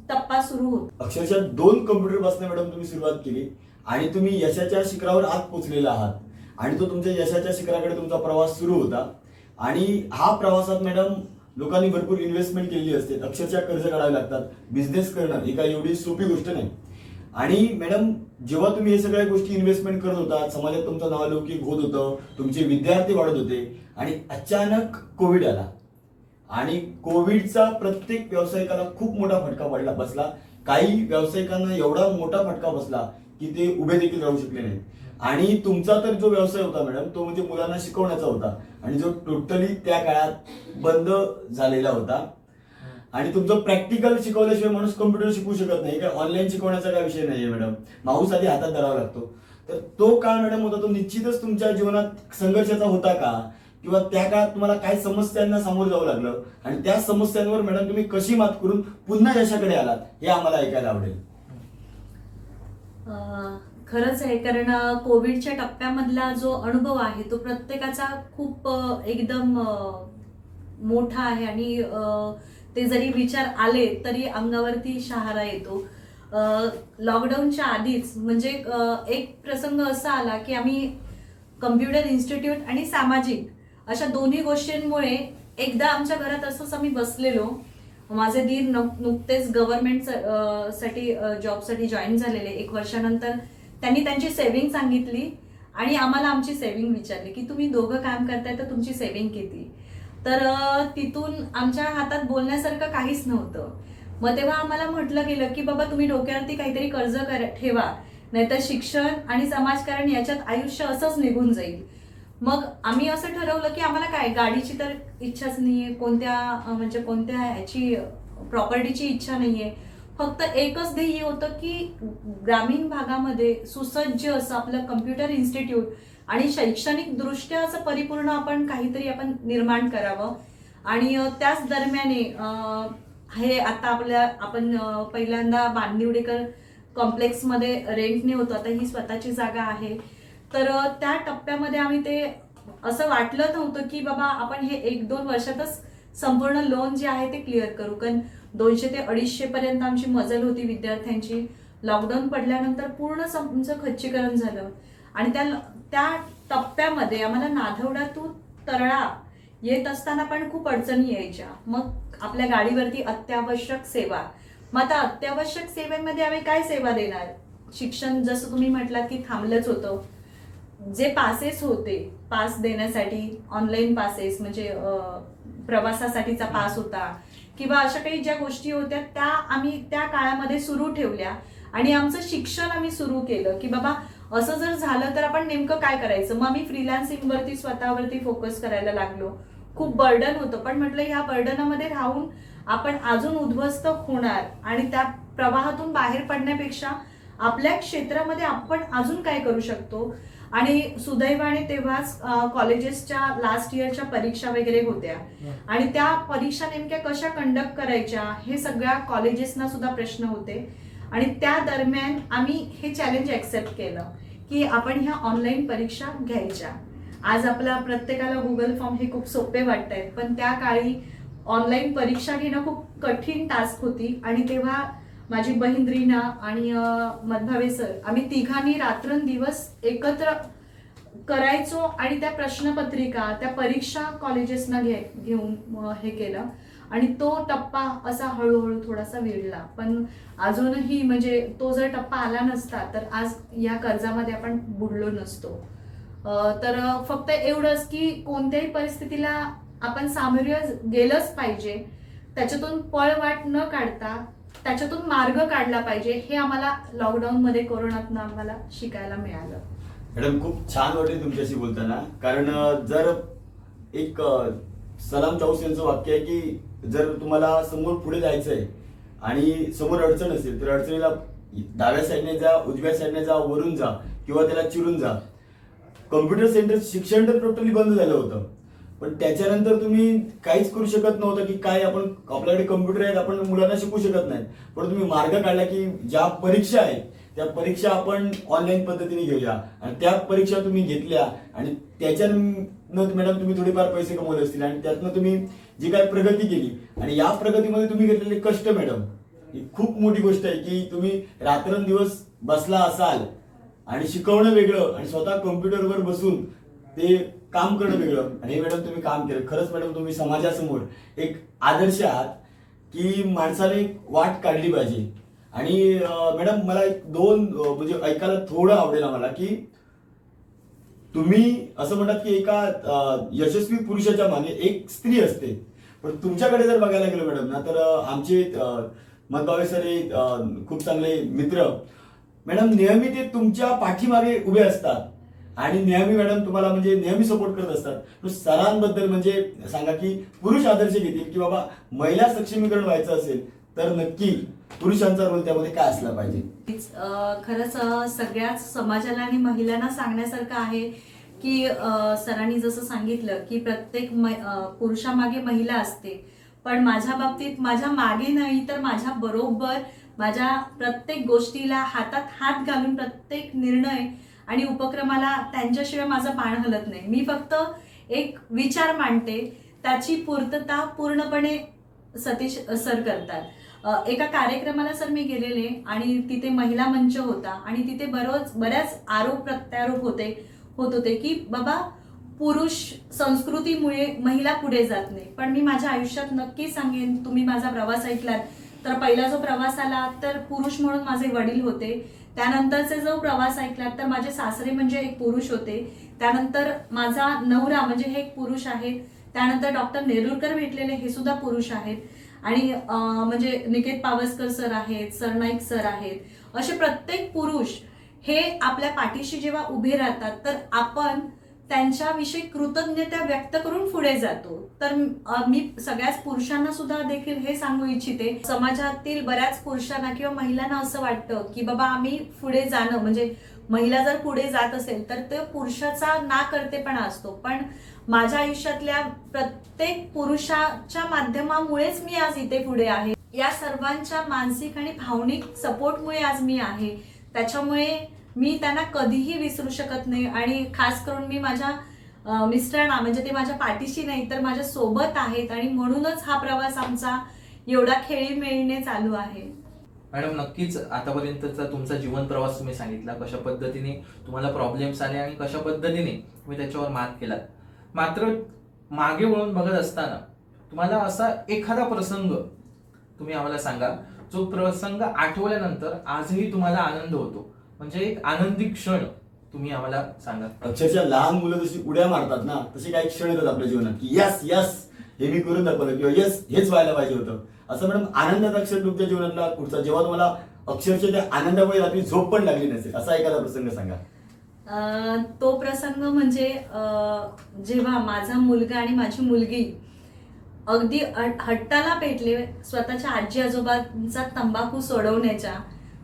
Speaker 3: टप्पा सुरू होता.
Speaker 1: अक्षरशः 2 कम्प्युटर पासून मॅडम तुम्ही सुरुवात केली आणि तुम्ही यशाच्या शिखरावर आत पोहोचलेला आहात आणि तो तुमच्या यशाच्या शिखराकडे तुमचा प्रवास सुरू होता. आणि हा प्रवासात मॅडम लोकांनी भरपूर इन्व्हेस्टमेंट केलेली असते, अक्षरशः कर्ज काढावे लागतात. बिझनेस करणं ही काही एवढी सोपी गोष्ट नाही. आणि मॅडम जेव्हा तुम्ही हे सगळ्या गोष्टी इन्व्हेस्टमेंट करत होता, समाजात तुमचं नावलौकिक होत होतं, तुमचे विद्यार्थी वाढत होते आणि अचानक कोविड आला आणि कोविडचा प्रत्येक व्यावसायिकाला खूप मोठा फटका बसला. काही व्यावसायिकांना एवढा मोठा फटका बसला की ते उभे देखील राहू शकले नाहीत. आणि तुमचा तर जो व्यवसाय होता मॅडम तो म्हणजे मुलांना शिकवण्याचा होता आणि जो टोटली त्या काळात बंद झालेला होता. आणि तुमचं प्रॅक्टिकल शिकवल्याशिवाय माणूस कम्प्युटर शिकू शकत नाही. काय ऑनलाईन शिकवण्याचा काय विषय नाहीये मॅडम, माऊस आधी हातात धरावा लागतो. तर तो काळ मॅडम होता तो निश्चितच तुमच्या जीवनात संघर्षाचा होता का, किंवा त्या काळात तुम्हाला काय समस्यांना सामोरं जावं लागलं आणि त्या समस्यांवर मॅडम तुम्ही कशी मात करून पुन्हा यशाकडे आलात हे आम्हाला ऐकायला आवडेल.
Speaker 3: खरंच आहे, कारण कोविडच्या टप्प्यामधला जो अनुभव आहे तो प्रत्येकाचा खूप एकदम मोठा आहे आणि ते जरी विचार आले तरी अंगावरती शहारा येतो. लॉकडाऊनच्या आधीच म्हणजे एक प्रसंग असा आला की आम्ही कम्प्युटर इन्स्टिट्यूट आणि सामाजिक अशा दोन्ही गोष्टींमुळे एकदा आमच्या घरात असंच आम्ही बसलेलो. माझे दीर नुकतेच गव्हर्नमेंट साठी जॉबसाठी जॉईन झालेले. 1 वर्षानंतर त्यांनी त्यांची सेव्हिंग सांगितली आणि आम्हाला आमची सेव्हिंग विचारली की तुम्ही दोघं काम करताय तर तुमची सेव्हिंग किती. तर तिथून आमच्या हातात बोलण्यासारखं काहीच नव्हतं. मग तेव्हा आम्हाला म्हटलं गेलं की बाबा तुम्ही डोक्यावरती काहीतरी कर्ज ठेवा, नाहीतर शिक्षण आणि समाजकारण याच्यात आयुष्य असंच निघून जाईल. मग आम्ही असं ठरवलं की आम्हाला काय गाडीची तर इच्छाच नाहीये, कोणत्या ह्याची प्रॉपर्टीची इच्छा नाहीये. फक्त एकच ध्येय होतं की ग्रामीण भागामध्ये सुसज्ज असं आपलं कम्प्युटर इन्स्टिट्यूट
Speaker 4: आणि शैक्षणिक दृष्ट्या असं परिपूर्ण आपण काहीतरी आपण निर्माण करावं. आणि त्याच दरम्यान हे आता आपण पहिल्यांदा बांदिवडेकर कॉम्प्लेक्समध्ये रेंटने होतो, आता ही स्वतःची जागा आहे. तर त्या टप्प्यामध्ये आम्ही ते असं वाटलं नव्हतं की बाबा आपण हे 1-2 वर्षातच संपूर्ण लोन जे आहे ते क्लिअर करू, कारण 200 ते 250 पर्यंत आमची मजल होती विद्यार्थ्यांची. लॉकडाऊन पडल्यानंतर पूर्ण आमचं खच्चीकरण झालं आणि त्या टप्प्यामध्ये आम्हाला नाधवडातून तरळा येत असताना पण खूप अडचणी यायच्या. मग आपल्या गाडीवरती अत्यावश्यक सेवा. मग आता अत्यावश्यक सेवेमध्ये आम्ही काय सेवा देणार? शिक्षण जसं तुम्ही म्हटलात की थांबलंच होतं. जे पासेस होते, पास देण्यासाठी ऑनलाईन पासेस म्हणजे प्रवासासाठीचा पास होता किंवा अशा काही ज्या गोष्टी होत्या त्या आम्ही त्या काळामध्ये सुरू ठेवल्या आणि आमचं शिक्षण आम्ही सुरू केलं की बाबा असं जर झालं तर आपण नेमकं काय करायचं. मग आम्ही फ्रीलान्सिंगवरती स्वतःवरती फोकस करायला लागलो. खूप बर्डन होतं, पण म्हटलं ह्या बर्डनामध्ये राहून आपण अजून उद्ध्वस्त होणार आणि त्या प्रवाहातून बाहेर पडण्यापेक्षा आपल्या क्षेत्रामध्ये आपण अजून काय करू शकतो. आणि सुदैवाने तेव्हाच कॉलेजेसच्या लास्ट इयरच्या परीक्षा वगैरे होत्या आणि त्या परीक्षा नेमक्या कशा कंडक्ट करायच्या हे सगळ्या कॉलेजेसना सुद्धा प्रश्न होते. आणि त्या दरम्यान आम्ही हे चॅलेंज ऍक्सेप्ट केलं की आपण ह्या ऑनलाईन परीक्षा घ्यायच्या. आज आपल्या प्रत्येकाला गुगल फॉर्म हे खूप सोपे वाटत आहेत, पण त्या काळी ऑनलाईन परीक्षा घेणं खूप कठीण टास्क होती. आणि तेव्हा माझी बहीण रीना आणि मधभावे सर आम्ही तिघांनी रात्रंदिवस एकत्र करायचो आणि त्या प्रश्नपत्रिका त्या परीक्षा कॉलेजेसना घेऊन हे केलं. आणि तो टप्पा असा हळूहळू थोडासा विरला, पण अजूनही म्हणजे तो जर टप्पा आला नसता तर आज या कर्जामध्ये आपण बुडलो नसतो. तर फक्त एवढंच की कोणत्याही परिस्थितीला आपण सामोरे गेलंच पाहिजे, त्याच्यातून पळवाट न काढता त्याच्यातून मार्ग काढला पाहिजे, हे आम्हाला लॉकडाऊन मध्ये कोरोनातनं आम्हाला शिकायला मिळालं.
Speaker 1: मॅडम खूप छान वाटेल तुमच्याशी बोलताना, कारण जर एक सलाम चाऊस यांचं वाक्य आहे की जर तुम्हाला समोर पुढे जायचंय आणि समोर अडचण असेल तर अडचणीला डाव्या साईडने जा, उजव्या साईडने जा, वरून जा किंवा त्याला चिरून जा. कॉम्प्युटर सेंटर शिक्षण तर टोटली बंद झालं होतं, पण त्याच्यानंतर तुम्ही काहीच करू शकत नव्हतं की काय आपण आपल्याकडे कम्प्युटर आहेत, आपण मुलांना शिकू शकत नाही. पण तुम्ही मार्ग काढला की ज्या परीक्षा आहेत त्या परीक्षा आपण ऑनलाईन पद्धतीने घेऊया आणि त्या परीक्षा तुम्ही घेतल्या आणि त्याच्यानं मॅडम तुम्ही थोडेफार पैसे कमवले असतील आणि त्यातनं तुम्ही जी काय प्रगती केली आणि या प्रगतीमध्ये तुम्ही घेतलेले कष्ट मॅडम ही खूप मोठी गोष्ट आहे की तुम्ही रात्रंदिवस बसला असाल आणि शिकवणं वेगळं आणि स्वतः कम्प्युटरवर बसून ते काम करणं वेगळं आणि हे मॅडम तुम्ही काम केलं. खरंच मॅडम तुम्ही समाजासमोर एक आदर्श आहात की माणसाने वाट काढली पाहिजे. आणि मॅडम मला एक दोन म्हणजे ऐकायला थोडं आवडेल आम्हाला की तुम्ही असं म्हणतात की एका यशस्वी पुरुषाच्या मागे एक स्त्री असते, पण तुमच्याकडे जर बघायला गेलो मॅडम ना तर आमचे मधभावे सर हे खूप चांगले मित्र मॅडम नेहमी ते तुमच्या पाठीमागे उभे असतात आणि नेहमी मॅडम तुम्हाला म्हणजे नेहमी सपोर्ट करत असतात. सरांबद्दल म्हणजे सांगा की पुरुष आदर्श घेतील की बाबा महिला सक्षमीकरण व्हायचं असेल तर नक्की पुरुषांचा रोल त्यामध्ये काय असला पाहिजे.
Speaker 4: खरंच सगळ्याच समाजाला आणि महिलांना सांगण्यासारखं आहे की सरांनी जसं सांगितलं की प्रत्येक पुरुषामागे महिला असते, पण माझ्या बाबतीत माझ्या मागे नाही तर माझ्या बरोबर माझ्या प्रत्येक गोष्टीला हातात हात घालून प्रत्येक निर्णय आणि उपक्रमाला त्यांच्याशिवाय माझं पाण हलत नाही. मी फक्त एक विचार मांडते, त्याची पूर्तता पूर्णपणे सतीश सर करतात. एका कार्यक्रमाला सर मी गेलेले आणि तिथे महिला मंच होता आणि तिथे बऱ्याच आरोप प्रत्यारोप होत होते की बाबा पुरुष संस्कृतीमुळे महिला पुढे जात नाही. पण मी माझ्या आयुष्यात नक्की सांगेन, तुम्ही माझा प्रवास ऐकलात तर पहिला जो प्रवास आला तर पुरुष म्हणून माझे वडील होते, त्यानंतरचे जो प्रवास ऐकलात तर माझे सासरे म्हणजे एक पुरुष होते, त्यानंतर माझा नवरा म्हणजे हे एक पुरुष आहेत, त्यानंतर डॉक्टर नेरुरकर भेटलेले हे सुद्धा पुरुष आहेत आणि म्हणजे निकेत पावसकर सर आहेत, सरनाईक सर आहेत. असे प्रत्येक पुरुष हे आपल्या पाठीशी जेव्हा उभे राहतात तर आपण त्यांच्याविषयी कृतज्ञता व्यक्त करून पुढे जातो. तर मी सगळ्याच पुरुषांना सुद्धा देखील हे सांगू इच्छिते, समाजातील बऱ्याच पुरुषांना किंवा महिलांना असं वाटतं की बाबा आम्ही पुढे जाणं म्हणजे महिला जर पुढे जात असेल तर तो पुरुषाचा ना करतेपणा असतो. पण माझ्या आयुष्यातल्या प्रत्येक पुरुषाच्या माध्यमामुळेच मी आज इथे पुढे आहे. या सर्वांच्या मानसिक आणि भावनिक सपोर्टमुळे आज मी आहे. त्याच्यामुळे मी त्यांना कधीही विसरू शकत नाही. आणि खास करून मी माझ्या मिस्टरांना, म्हणजे ते माझ्या पाठीशी नाही तर माझ्या सोबत आहेत, आणि म्हणूनच हा प्रवास आमचा एवढा खेळीमेळीने चालू आहे.
Speaker 2: मॅडम, नक्कीच आतापर्यंतचा तुमचा जीवन प्रवास तुम्ही सांगितला, कशा पद्धतीने तुम्हाला प्रॉब्लेम्स आले आणि कशा पद्धतीने तुम्ही त्याच्यावर मात केलात. मात्र मागे वळून बघत असताना तुम्हाला असा एखादा प्रसंग तुम्ही आम्हाला सांगा, जो प्रसंग आठवल्यानंतर आजही तुम्हाला आनंद होतो, म्हणजे एक आनंदी क्षण तुम्ही आम्हाला सांगा.
Speaker 1: अक्षरशः लहान मुलं जशी उड्या मारतात ना, तसे काही क्षण येतात आपल्या जीवनात की यस यस हे मी करून दाखवलं, किंवा यस हेच व्हायला पाहिजे होतं. असं मॅडम आनंदाचा क्षण तुमच्या जीवनातला पुढचा, जेव्हा तुम्हाला अक्षरशः त्या आनंदामुळे रात्री झोप पण लागली नसेल, असा एखादा प्रसंग सांगा.
Speaker 4: तो प्रसंग म्हणजे जेव्हा माझा मुलगा आणि माझी मुलगी अगदी हट्टाला पेटले स्वतःच्या आजी आजोबांचा तंबाखू सोडवण्याच्या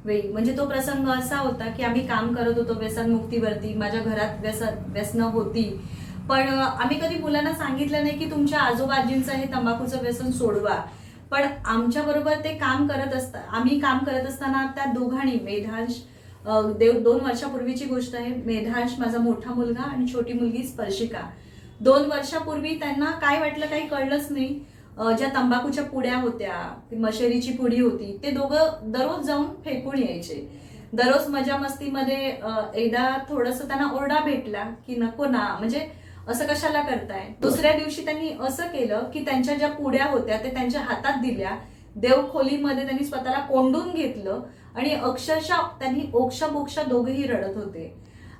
Speaker 4: वेळी. म्हणजे तो प्रसंग असा होता की आम्ही काम करत होतो व्यसनमुक्तीवरती, माझ्या घरात व्यसनं होती, पण आम्ही कधी मुलांना सांगितलं नाही की तुमच्या आजोबा आजींचं हे तंबाखूचं व्यसन सोडवा. पण आमच्या बरोबर ते आम्ही काम करत असताना त्या दोघांनी, मेधांश 2 वर्षापूर्वीची गोष्ट आहे, मेधांश माझा मोठा मुलगा आणि छोटी मुलगी स्पर्शिका, 2 वर्षापूर्वी त्यांना काय वाटलं काही कळलंच नाही. ज्या तंबाखूच्या पुड्या होत्या, मशेरीची पुडी होती, ते दोघं दररोज जाऊन फेकून यायचे. दररोज मजा मस्तीमध्ये एकदा थोडंसं त्यांना ओरडा भेटला की नको ना, म्हणजे असं कशाला करताय. दुसऱ्या दिवशी त्यांनी असं केलं की त्यांच्या ज्या पुड्या होत्या ते त्यांच्या हातात दिल्या, देवखोलीमध्ये त्यांनी स्वतःला कोंडून घेतलं आणि अक्षरशः त्यांनी ओक्ष दोघेही रडत होते.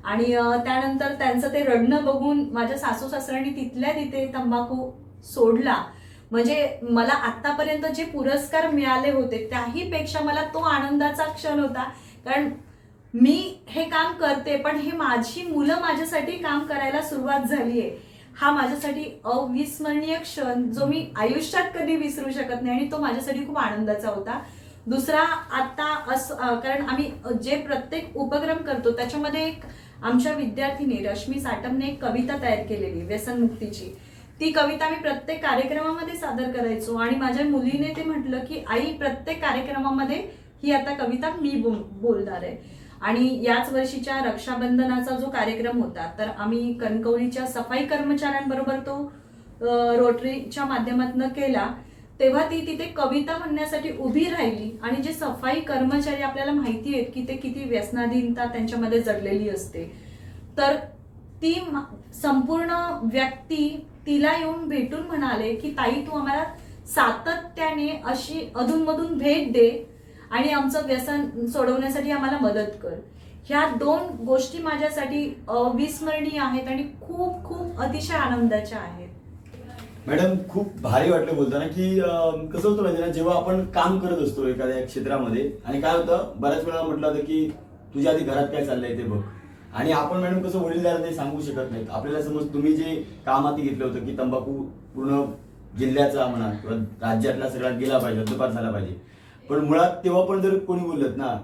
Speaker 4: आणि त्यानंतर त्यांचं ते रडणं बघून माझ्या सासू सासऱ्यांनी तिथल्या तिथे तंबाखू सोडला. म्हणजे मला आतापर्यंत जे पुरस्कार मिळाले होते त्याही पेक्षा मला तो आनंदाचा क्षण होता. कारण मी हे काम करते, पण हे माझी मुलं माझ्यासाठी काम करायला सुरुवात झालीये, हा माझ्यासाठी अविस्मरणीय क्षण जो मी आयुष्यात कधी विसरू शकत नाही, आणि तो माझ्यासाठी खूप आनंदाचा होता. दुसरा आता कारण आम्ही जे प्रत्येक उपक्रम करतो त्याच्यामध्ये एक आमच्या विद्यार्थिनी रश्मी साटमने एक कविता तयार केलेली व्यसनमुक्तीची. ती कविता आम्ही प्रत्येक कार्यक्रमामध्ये सादर करायचो, आणि माझ्या मुलीने ते म्हटलं की आई, प्रत्येक कार्यक्रमामध्ये ही आता कविता मी बोलणार आहे. आणि याच वर्षीच्या रक्षाबंधनाचा जो कार्यक्रम होता, तर आम्ही कणकवलीच्या सफाई कर्मचाऱ्यांबरोबर तो रोटरीच्या माध्यमातून केला. तेव्हा ती तिथे कविता म्हणण्यासाठी उभी राहिली, आणि जे सफाई कर्मचारी आपल्याला माहिती आहेत की ते किती व्यसनाधीनता त्यांच्यामध्ये जडलेली असते, तर ती संपूर्ण व्यक्ती तिला येऊन भेटून म्हणाले की ताई, तू आम्हाला सातत्याने अशी अधूनमधून भेट दे आणि आमचं व्यसन सोडवण्यासाठी आम्हाला मदत कर. ह्या 2 गोष्टी माझ्यासाठी अविस्मरणीय आहेत आणि खूप खूप अतिशय आनंदाच्या आहेत.
Speaker 1: मॅडम, खूप भारी वाटलं बोलताना की कसं होतं माहिती ना, जेव्हा आपण काम करत असतो एखाद्या क्षेत्रामध्ये, आणि काय होतं, बऱ्याच वेळा म्हटलं होतं की तुझ्या आधी घरात काय चाललंय ते बघ, आणि आपण मॅडम कसं वडीलधार ते सांगू शकत नाहीत. आपल्याला समज तुम्ही जे काम हाती घेतलं होतं की तंबाखू पूर्ण जिल्ह्याचा म्हणा किंवा राज्यातला सगळ्यात गेला पाहिजे, हद्दपार झाला पाहिजे, पण मुळात तेव्हा पण जर कोणी बोलत ना,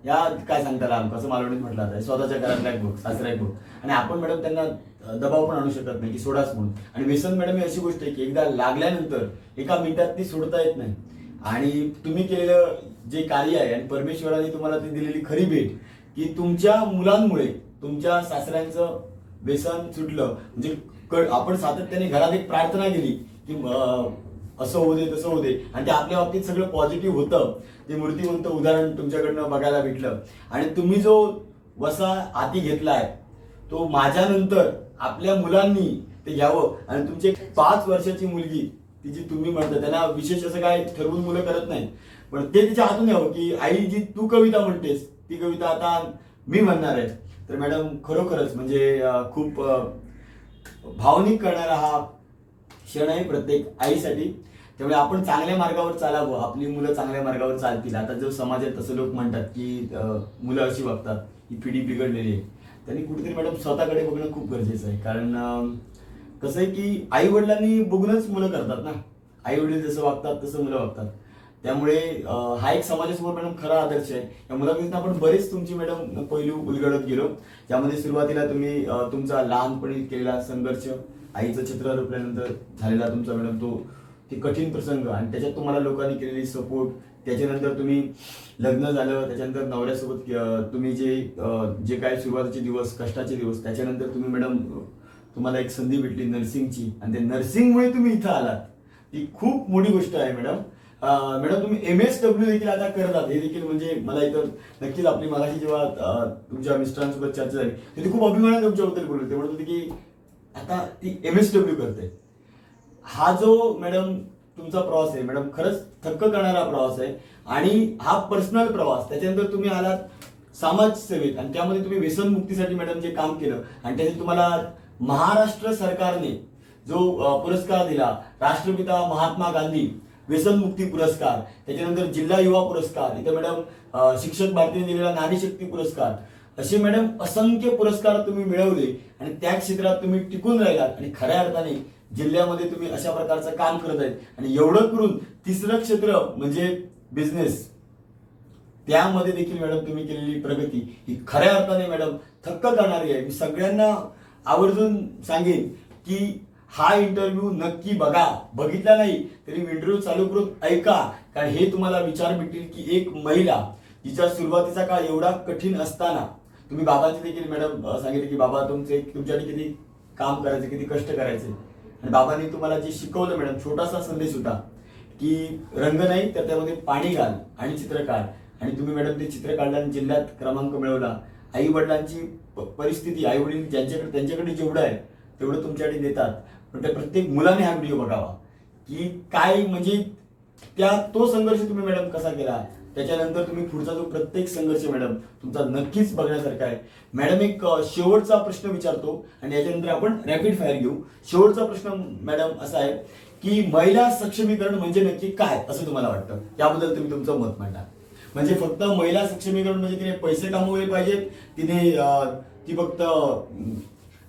Speaker 1: या काय सांगता राम, कसं मालवणीत म्हटलं जातं, स्वतःच्या घरातला एक बघ, सासरा एक बघ, आणि आपण मॅडम त्यांना दबाव पण आणू शकत नाही की सोडाच म्हणून. आणि व्यसन मॅडम ही अशी गोष्ट आहे की एकदा लागल्यानंतर एका मिनिटात ती सोडता येत नाही. आणि तुम्ही केलेलं जे कार्य आहे, आणि परमेश्वराने तुम्हाला ती दिलेली खरी भेट की तुमच्या मुलांमुळे तुमच्या सासऱ्यांचं व्यसन सुटलं. म्हणजे आपण सातत्याने घरात एक प्रार्थना केली की असं होऊ दे, तसं होऊ दे, आणि ते आपल्या बाबतीत सगळं पॉझिटिव्ह होतं. ते मूर्तिमंत उदाहरण तुमच्याकडनं बघायला भेटलं. आणि तुम्ही जो वसा हाती घेतलाय तो माझ्यानंतर आपल्या मुलांनी ते घ्यावं. आणि तुमची 5 वर्षाची मुलगी, ती जी तुम्ही म्हणता, त्यांना विशेष असं काय ठरवून मुलं करत नाही, पण ते तिच्या हातून यावं की आई, जी तू कविता म्हणतेस ती कविता आता मी म्हणणार आहे. तर मॅडम, खरोखरच म्हणजे खूप भावनिक करणारा हा क्षण आहे प्रत्येक आईसाठी. त्यामुळे आपण चांगल्या मार्गावर चालावं, आपली मुलं चांगल्या मार्गावर चालतील. आता जो समाज आहे तसं लोक म्हणतात की मुलं अशी वागतात, ही पिढी बिघडलेली आहे. त्यांनी कुठेतरी मॅडम स्वतःकडे बघणं खूप गरजेचं आहे. कारण कसं आहे की आई वडिलांनी बघूनच मुलं करतात ना, आई वडील जसं वागतात तसं मुलं वागतात. त्यामुळे हा एक समाजासमोर मॅडम खरा आदर्श आहे. या मुलाखतीतून आपण बरेच तुमची मॅडम पैलू उलगडत गेलो, ज्यामध्ये सुरुवातीला तुम्ही तुमचा लहानपणी केलेला संघर्ष, आईचं चित्र रुपल्यानंतर झालेला तुमचा मॅडम ते कठीण प्रसंग आणि त्याच्यात तुम्हाला लोकांनी केलेली सपोर्ट, त्याच्यानंतर तुम्ही लग्न झालं, त्याच्यानंतर नवऱ्यासोबत तुम्ही जे काय सुरुवातीचे दिवस, कष्टाचे दिवस, त्याच्यानंतर तुम्ही मॅडम तुम्हाला एक संधी भेटली नर्सिंगची आणि त्या नर्सिंगमुळे तुम्ही इथं आलात. ही खूप मोठी गोष्ट आहे मॅडम. मॅडम तुम्ही MSW देखील आता करत आहात, हे देखील म्हणजे मला इथं नक्कीच आपली मगाशी जेव्हा तुमच्या मिस्टरांसोबत चर्चा झाली तेव्हा खूप अभिमानाने तुमच्याबद्दल बोलले. ते म्हणत होते की आता ती MSW करते. हा जो मॅडम तुमचा प्रवास आहे मॅडम, खरंच थक्क करणारा प्रवास आहे आणि हा पर्सनल प्रवास. त्याच्यानंतर तुम्ही आलात समाजसेवेत आणि त्यामध्ये तुम्ही व्यसनमुक्तीसाठी मॅडम जे काम केलं आणि त्याचे तुम्हाला महाराष्ट्र सरकारने जो पुरस्कार दिला, राष्ट्रपिता महात्मा गांधी व्यसनमुक्ती पुरस्कार, त्याच्यानंतर जिल्हा युवा पुरस्कार, इथे मॅडम शिक्षक भारतीने दिलेला नारी शक्ती पुरस्कार, असे मॅडम असंख्य पुरस्कार तुम्ही मिळवले आणि त्या क्षेत्रात तुम्ही टिकून राहिलात आणि खऱ्या अर्थाने जिल्ह्यामध्ये तुम्ही अशा प्रकारचं काम करत आहेत. आणि एवढं करून तिसरं क्षेत्र म्हणजे बिझनेस, त्यामध्ये देखील मॅडम तुम्ही केलेली प्रगती ही खऱ्या अर्थाने मॅडम थक्क करणारी आहे. मी सगळ्यांना आवर्जून सांगेन की हा इंटरव्ह्यू नक्की बघा, बघितला नाही तरी इंटरव्ह्यू चालू करून ऐका, कारण हे तुम्हाला विचार भेटतील की एक महिला जिच्या सुरुवातीचा काळ एवढा कठीण असताना, तुम्ही बाबांचे देखील मॅडम सांगितले की बाबा तुमच्यासाठी किती काम करायचे, किती कष्ट करायचे आणि बाबांनी तुम्हाला जे शिकवलं मॅडम, छोटासा संदेश होता की रंग नाही तर त्यामध्ये पाणी घाल आणि चित्र काढ. आणि तुम्ही मॅडम ते चित्र काढल्याने जिल्ह्यात क्रमांक मिळवला. आई वडिलांची परिस्थिती, आई वडील त्यांच्याकडे जेवढं आहे तेवढं तुमच्याकडे देतात, पण त्या प्रत्येक मुलाने हा व्हिडिओ बघावा की काय म्हणजे तो संघर्ष तुम्ही मॅडम कसा केला. त्याच्यानंतर तुम्ही पुढचा जो प्रत्येक संघर्ष मॅडम तुमचा नक्कीच बघण्यासारखा आहे. मॅडम एक शेवटचा प्रश्न विचारतो आणि याच्यानंतर आपण रॅपिड फायर घेऊ. शेवटचा प्रश्न मॅडम असा आहे की महिला सक्षमीकरण म्हणजे नक्की काय असं तुम्हाला वाटतं, याबद्दल तुम्ही तुमचं मत मांडा. म्हणजे फक्त महिला सक्षमीकरण म्हणजे तिने पैसे कमवले पाहिजेत, ती फक्त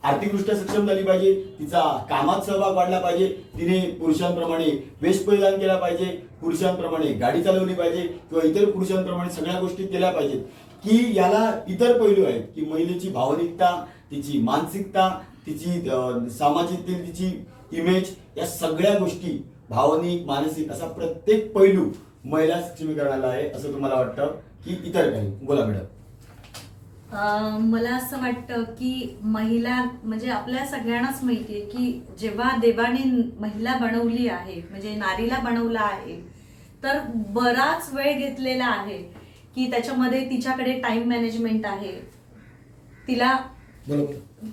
Speaker 1: आर्थिकदृष्ट्या सक्षम झाली पाहिजे, तिचा कामात सहभाग वाढला पाहिजे, तिने पुरुषांप्रमाणे वेश परिधान केला पाहिजे, पुरुषांप्रमाणे गाडी चालवली पाहिजे किंवा इतर पुरुषांप्रमाणे सगळ्या गोष्टी केल्या पाहिजेत, की याला इतर पैलू आहेत की महिलेची भावनिकता, तिची मानसिकता, तिची समाजातील तिची इमेज, या सगळ्या गोष्टी भावनिक मानसिक असा प्रत्येक पैलू महिला सक्षमीकरणाला आहे असं तुम्हाला वाटतं की इतर काही? बोला मॅडम.
Speaker 4: मला असं वाटतं की महिला म्हणजे आपल्या सगळ्यांनाच माहितीये की जेव्हा देवाने महिला बनवली आहे, म्हणजे नारीला बनवलं आहे, तर बराच वेळ घेतलेला आहे की त्याच्यामध्ये तिच्याकडे टाइम मॅनेजमेंट आहे.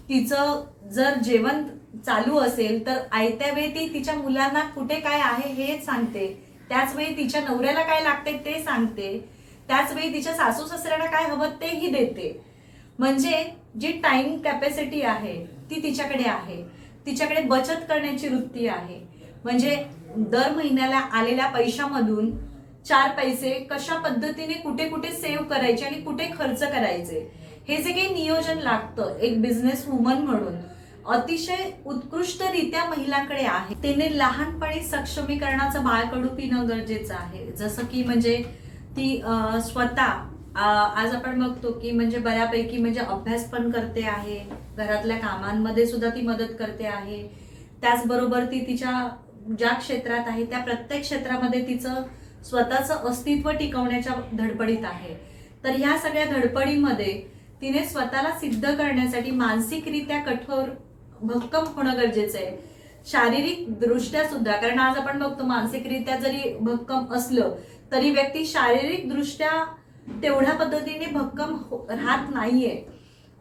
Speaker 4: तिचं जर जेवण चालू असेल तर आयत्या वेळी ती तिच्या मुलांना कुठे काय आहे हे सांगते, त्याच वेळी तिच्या नवऱ्याला काय लागते ते सांगते, त्याच वेळी तिच्या सासू सासऱ्याला काय हवं तेही देते. म्हणजे जी टाइम कॅपॅसिटी आहे ती तिच्याकडे आहे. तिच्याकडे बचत करण्याची वृत्ती आहे. म्हणजे दर महिन्याला आलेल्या पैशामधून 4 पैसे कशा पद्धतीने कुठे कुठे सेव्ह करायचे आणि कुठे खर्च करायचे, हे जे काही नियोजन लागतं एक बिझनेस वुमन म्हणून, अतिशय उत्कृष्टरित्या महिलांकडे आहे. तिने लहानपणी सक्षमीकरणाचं बाळकडू पिणं गरजेचं आहे. जसं की म्हणजे ती स्वतः आज आपण बघतो की म्हणजे बऱ्यापैकी म्हणजे अभ्यास पण करते आहे, घरातल्या कामांमध्ये सुद्धा ती मदत करते आहे, त्याचबरोबर ती तिच्या ज्या क्षेत्रात आहे त्या प्रत्येक क्षेत्रामध्ये तिचं स्वतःचं अस्तित्व टिकवण्याच्या धडपडीत आहे. तर ह्या सगळ्या धडपडीमध्ये तिने स्वतःला सिद्ध करण्यासाठी मानसिकरित्या कठोर भक्कम होणं गरजेचं आहे, शारीरिक दृष्ट्या सुद्धा. कारण आज आपण बघतो मानसिकरित्या जरी भक्कम असलं तरी व्यक्ती शारीरिक दृष्ट्या तेवढ्या पद्धतीने भक्कम राहत नाहीये.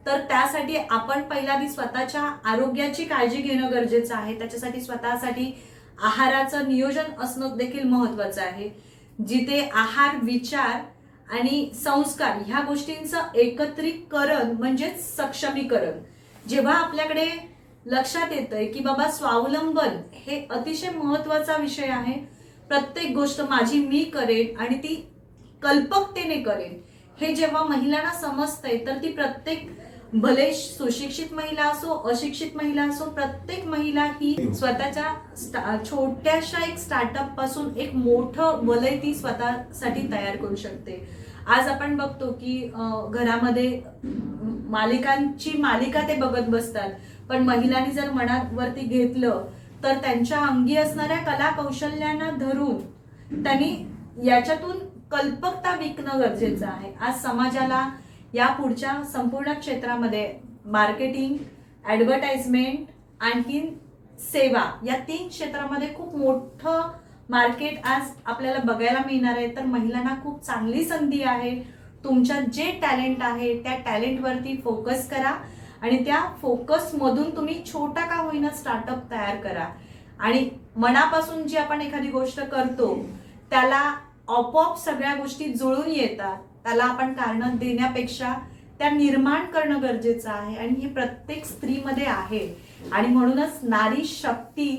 Speaker 4: तर त्यासाठी आपण पहिल्यांदा स्वतःच्या आरोग्याची काळजी घेणं गरजेचं आहे. त्याच्यासाठी स्वतःसाठी आहाराचं नियोजन असणं देखील महत्वाचं आहे, जिथे आहार, विचार आणि संस्कार ह्या गोष्टींचं एकत्रीकरण म्हणजेच सक्षमीकरण. जेव्हा आपल्याकडे लक्षात येतंय की बाबा स्वावलंबन हे अतिशय महत्वाचा विषय आहे, प्रत्येक गोष्ट माझी मी करेन आणि ती कल्पकतेने करेन, हे जेव्हा महिलांना समजतंय तर ती प्रत्येक भले सुशिक्षित महिला असो, अशिक्षित महिला असो, प्रत्येक महिला ही स्वतःच्या छोट्याशा एक स्टार्टअप पासून एक मोठं वलय ती स्वतःसाठी तयार करू शकते. आज आपण बघतो की घरामध्ये मालिकांची मालिका ते बघत बसतात, पण महिलांनी जर मनावरती घेतलं तर त्यांच्या अंगी असणाऱ्या कला कौशल्यांना धरून त्यांनी याच्यातून कल्पकता विकणं गरजेचं आहे. आज समाजाला या पुढच्या संपूर्ण क्षेत्रामध्ये मार्केटिंग, ॲडव्हर्टाइजमेंट, आणखीन सेवा या 3 क्षेत्रामध्ये खूप मोठं मार्केट आज आपल्याला बघायला मिळणार आहे. तर महिलांना खूप चांगली संधी आहे. तुमच्यात जे टॅलेंट आहे त्या टॅलेंटवरती फोकस करा आणि त्या फोकसमधून तुम्ही छोटा का होईना स्टार्टअप तयार करा. आणि मनापासून जी आपण एखादी गोष्ट करतो त्याला आपोआप सगळ्या गोष्टी जुळून येतात. त्याला आपण कारणं देण्यापेक्षा त्या निर्माण करणं गरजेचं आहे आणि हे प्रत्येक स्त्रीमध्ये आहे. आणि म्हणूनच नारी शक्ती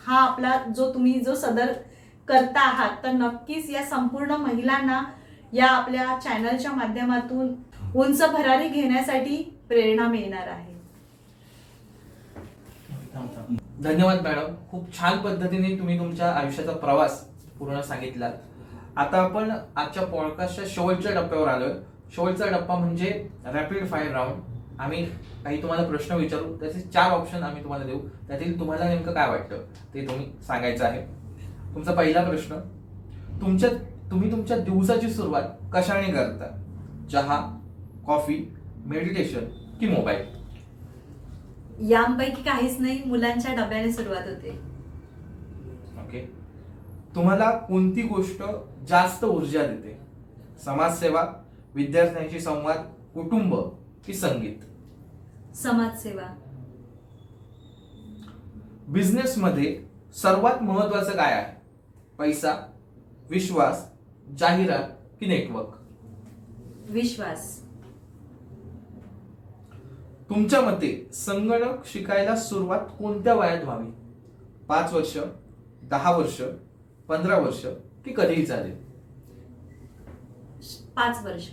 Speaker 4: हा आपला जो सदर करता आहात, तर नक्कीच या संपूर्ण महिलांना या आपल्या चॅनलच्या माध्यमातून उंच भरारी घेण्यासाठी प्रेरणा मिळणार आहे.
Speaker 2: धन्यवाद मॅडम, खूप छान पद्धतीने तुम्ही तुमच्या आयुष्याचा प्रवास पूर्ण सांगितलात. आता आपण आजच्या पॉडकास्टच्या शेवटच्या टप्प्यावर आलोय. शेवटचा टप्पा म्हणजे रॅपिड फायर राऊंड. आम्ही काही तुम्हाला प्रश्न विचारू, त्याचे 4 ऑप्शन आम्ही तुम्हाला देऊ, त्यातील तुम्हाला नेमकं काय वाटतं ते तुम्ही सांगायचं आहे. तुमचा पहिला प्रश्न, तुम्ही तुमच्या दिवसाची सुरुवात कशाने करता? चहा, कॉफी, मेडिटेशन की मोबाईल?
Speaker 4: यांपैकी काहीच नाही, मुलांच्या डब्याने सुरुवात होते.
Speaker 2: ओके. तुम्हाला कोणती गोष्ट जास्त ऊर्जा देते? समाजसेवा, विद्यार्थ्यांशी संवाद, कुटुंब की संगीत?
Speaker 4: समाजसेवा.
Speaker 2: बिझनेस मध्ये सर्वात महत्वाचं काय आहे? पैसा, विश्वास, जाहिरात की नेटवर्क?
Speaker 4: विश्वास.
Speaker 2: तुमच्या मते संगणक शिकायला सुरुवात कोणत्या वयात व्हावी? 5 वर्ष, 10 वर्ष, 15 वर्ष की कधीही चालेल?
Speaker 4: 5 वर्ष.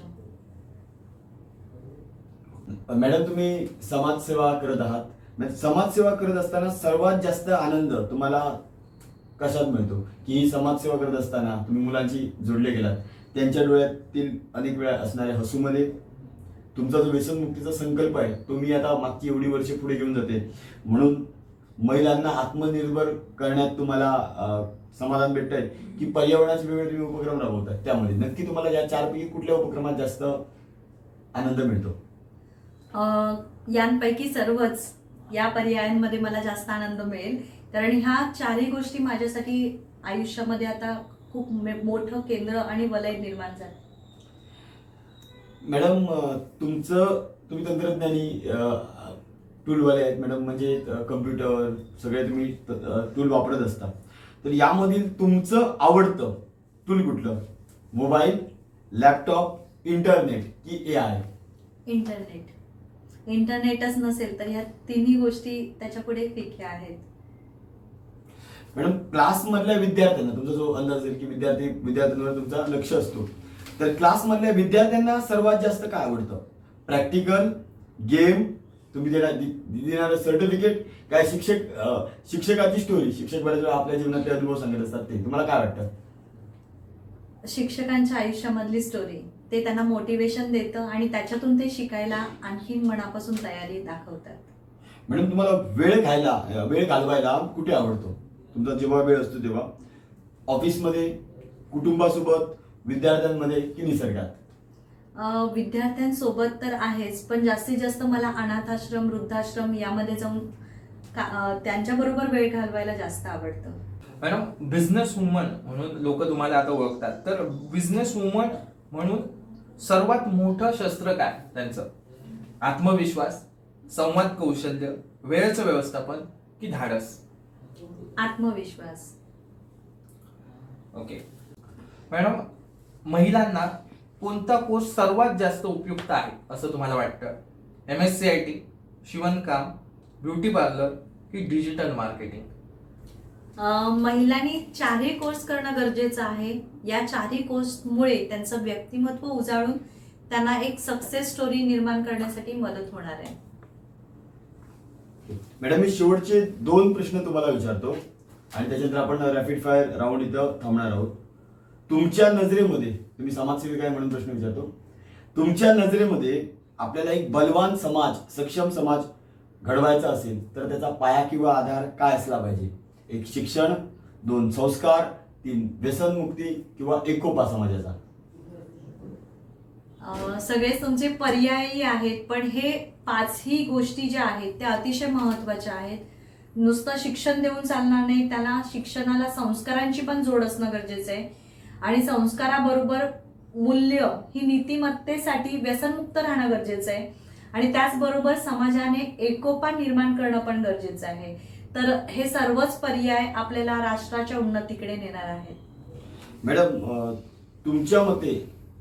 Speaker 1: मॅडम, तुम्ही समाजसेवा करत आहात. समाजसेवा करत असताना सर्वात जास्त आनंद तुम्हाला कशात मिळतो? की समाजसेवा करत असताना तुम्ही मुलांशी जोडले गेलात, त्यांच्या डोळ्यातील अनेक वेळा असणाऱ्या हसूमध्ये तुमचा जो व्यसनमुक्तीचा संकल्प आहे तो मी आता मागची एवढी वर्षे पुढे घेऊन जाते, म्हणून महिलांना आत्मनिर्भर करण्यात तुम्हाला समाधान भेटतंय, की पर्यावरणाचे वेगवेगळे तुम्ही उपक्रम राबवताय, त्यामध्ये नक्की तुम्हाला या 4 पैकी कुठल्या उपक्रमात जास्त आनंद मिळतो?
Speaker 4: यांपैकी सर्वच या पर्यायांमध्ये मला जास्त आनंद मिळेल, कारण ह्या 4ही गोष्टी माझ्यासाठी आयुष्यामध्ये आता खूप मोठं केंद्र आणि वलय निर्माण झालं.
Speaker 1: मॅडम, तुम्ही तंत्रज्ञानी टूलवाले आहेत मॅडम, म्हणजे कम्प्युटर सगळे तुम्ही टूल वापरत असता, तर यामधील तुमचं आवडतं टूल कुठलं? मोबाईल, लॅपटॉप, इंटरनेट की AI?
Speaker 4: इंटरनेट. इंटरनेटच नसेल तर ह्या 3ही गोष्टी त्याच्या पुढे फिक्या आहेत.
Speaker 1: मॅडम, क्लासमधल्या विद्यार्थ्यांना, तुमचा जो अंदाज असेल की विद्यार्थ्यांवर तुमचा लक्ष असतो, तर क्लासमधल्या विद्यार्थ्यांना सर्वात जास्त काय आवडतं? प्रॅक्टिकल, गेम, तुम्ही देणारं सर्टिफिकेट, काय शिक्षकाची स्टोरी? शिक्षक बऱ्याच वेळा आपल्या जीवनातले अनुभव सांगत असतात, ते तुम्हाला काय वाटतं?
Speaker 4: शिक्षकांच्या आयुष्यामधली स्टोरी, ते त्यांना मोटिवेशन देतं आणि त्याच्यातून ते शिकायला आणखीन मनापासून तयारी दाखवतात.
Speaker 1: मॅडम, तुम्हाला वेळ घालवायला कुठे आवडतो? तुमचा जेव्हा वेळ असतो तेव्हा ऑफिसमध्ये, कुटुंबासोबत, विद्यार्थ्यांमध्ये की निसर्गात?
Speaker 4: विद्यार्थ्यांसोबत तर आहेच, पण जास्तीत जास्त मला अनाथाश्रम, वृद्धाश्रम यामध्ये जाऊन त्यांच्याबरोबर वेळ घालवायला जास्त आवडतं.
Speaker 2: मॅडम, बिझनेस वुमन म्हणून लोक तुम्हाला आता ओळखतात, तर बिझनेस वुमन म्हणून सर्वात मोठं शस्त्र काय त्यांचं? आत्मविश्वास, संवाद कौशल्य, वेळेचं व्यवस्थापन की धाडस?
Speaker 4: आत्मविश्वास.
Speaker 2: ओके. मॅडम, महिलांना कोणता कोर्स सर्वात जास्त उपयुक्त आहे असं तुम्हाला वाटतं? MSCIT, शिवणकाम, ब्युटी पार्लर की डिजिटल मार्केटिंग?
Speaker 4: महिलांनी 4ही कोर्स करणं गरजेचं आहे. या 4ही कोर्समुळे त्यांचं व्यक्तिमत्व उजाळून त्यांना एक सक्सेस स्टोरी निर्माण करण्यासाठी मदत होणार आहे.
Speaker 1: मॅडम मी शेवटचे 2 प्रश्न तुम्हाला विचारतो आणि त्याच्यानंतर आपण रॅपिड फायर राऊंड इथं थांबणार आहोत. तुमच्या नजरेमध्ये, तुम्ही समाजसेविका आहे म्हणून प्रश्न विचारतो, तुमच्या नजरेमध्ये आपल्याला एक बलवान समाज, सक्षम समाज घडवायचा असेल तर त्याचा पाया किंवा आधार काय असला पाहिजे? 1 शिक्षण, 2 संस्कार, 3 व्यसनमुक्ती किंवा एकोपा समाजाचा.
Speaker 4: सगळेच तुमचे पर्यायी आहेत, पण हे 5ही गोष्टी ज्या आहेत त्या अतिशय महत्त्वाच्या आहेत. नुसतं शिक्षण देऊन चालणार नाही, त्याला शिक्षणाला संस्कारांची पण जोड असणं गरजेचं आहे. आणि संस्काराबरोबर मूल्य ही नीतिमत्तेसाठी व्यसनमुक्त राहणं गरजेचं आहे. आणि त्याचबरोबर समाजाने एकोपा निर्माण करणं पण गरजेचं आहे. तर हे सर्वच पर्याय आपल्याला राष्ट्राच्या उन्नतीकडे नेणार आहेत.
Speaker 1: मॅडम तुमच्या मते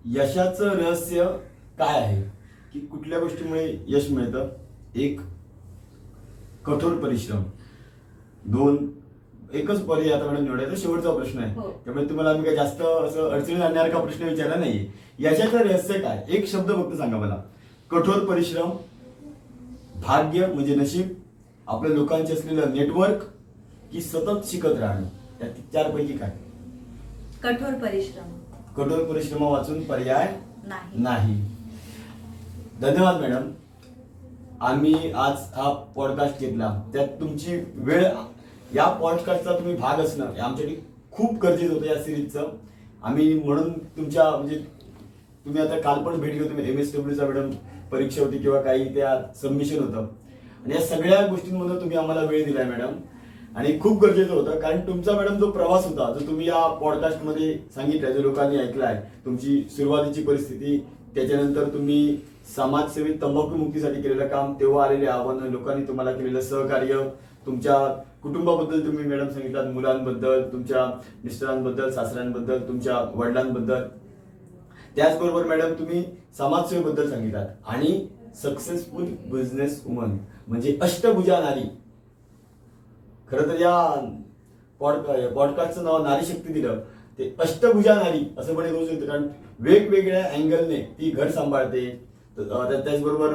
Speaker 1: यशाचं रहस्य काय आहे, की कुठल्या गोष्टीमुळे यश मिळतं? 1 कठोर परिश्रम, 2 एकच पर्याय आता मॅडम निवडायचा शेवटचा प्रश्न आहे,
Speaker 4: हो.
Speaker 1: त्यामुळे तुम्हाला आम्ही काही जास्त असं अडचणीत आणणारा प्रश्न विचारला नाहीये. यशाचं रहस्य काय? 1 शब्द फक्त सांगा मला. कठोर परिश्रम, भाग्य म्हणजे नशीब, आपल्या लोकांचे असलेलं नेटवर्क, की सतत शिकत राहणं? या 4 पैकी काय?
Speaker 4: कठोर परिश्रम.
Speaker 1: कठोर परिश्रम वाचून पर्याय
Speaker 4: नाही.
Speaker 1: नाही. धन्यवाद मॅडम. आम्ही आज हा पॉडकास्ट घेतला, त्यात तुमची वेळ, या पॉडकास्टचा तुम्ही भाग असणं हे आमच्यासाठी खूप गरजेचं होतं या सिरीजचं. आम्ही म्हणून तुमच्या म्हणजे तुम्ही आता काल पण भेट घेऊ, तुम्ही MSWचा मॅडम परीक्षा होती किंवा काही त्या सबमिशन होतं, आणि या सगळ्या गोष्टींमध्ये तुम्ही आम्हाला वेळ दिलाय मॅडम, आणि खूप गरजेचं होतं. कारण तुमचा मॅडम जो प्रवास होता, जो तुम्ही या पॉडकास्टमध्ये सांगितलाय, जो लोकांनी ऐकलाय, तुमची सुरुवातीची परिस्थिती, त्याच्यानंतर तुम्ही समाजसेवी तंबाखू मुक्तीसाठी केलेलं काम, तेव्हा आलेले आव्हानं, लोकांनी तुम्हाला केलेलं सहकार्य, तुमच्या कुटुंबाबद्दल तुम्ही मॅडम सांगितलात, मुलांबद्दल, तुमच्या मिस्टरांबद्दल, सासऱ्यांबद्दल, तुमच्या वडिलांबद्दल, त्याचबरोबर मॅडम तुम्ही समाजसेवेबद्दल सांगितलात, आणि सक्सेसफुल बिझनेस वुमन म्हणजे अष्टभुजा नारी. खरं तर या पॉडकास्टचं नाव नारी शक्ती दिलं, ते अष्टभुजा नारी असं पण रोज येतं, कारण वेगवेगळ्या अँगलने ती घर सांभाळते, त्याचबरोबर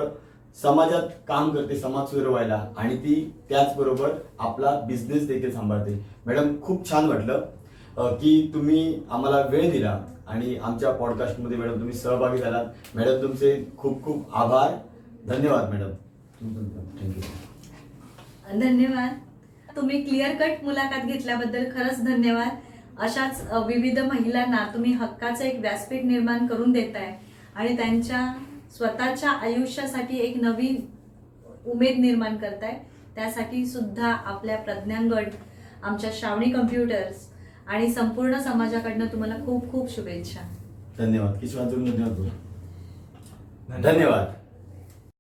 Speaker 1: समाजात काम करते, समाज सुधारवायला, आणि ती त्याचबरोबर आपला बिझनेस देखील सांभाळते. मॅडम खूप छान वाटलं की तुम्ही आम्हाला वेळ दिला आणि आमच्या पॉडकास्टमध्ये मॅडम तुम्ही सहभागी झालात. मॅडम तुमचे खूप खूप आभार. धन्यवाद मॅडम. थँक्यू.
Speaker 4: धन्यवाद. तुम्ही क्लिअर कट मुलाखत घेतल्याबद्दल खरंच धन्यवाद. अशाच विविध महिलांना तुम्ही हक्काचं एक व्यासपीठ निर्माण करून देताय आणि त्यांच्या स्वतःच्या आयुष्यासाठी एक नवीन उमेद निर्माण करताय. त्यासाठी सुद्धा आपल्या प्रज्ञांगड, आमच्या श्रावणी कम्प्युटर्स आणि संपूर्ण समाजाकडनं तुम्हाला खूप खूप शुभेच्छा.
Speaker 1: धन्यवाद. किशोर धन्यवाद. धन्यवाद.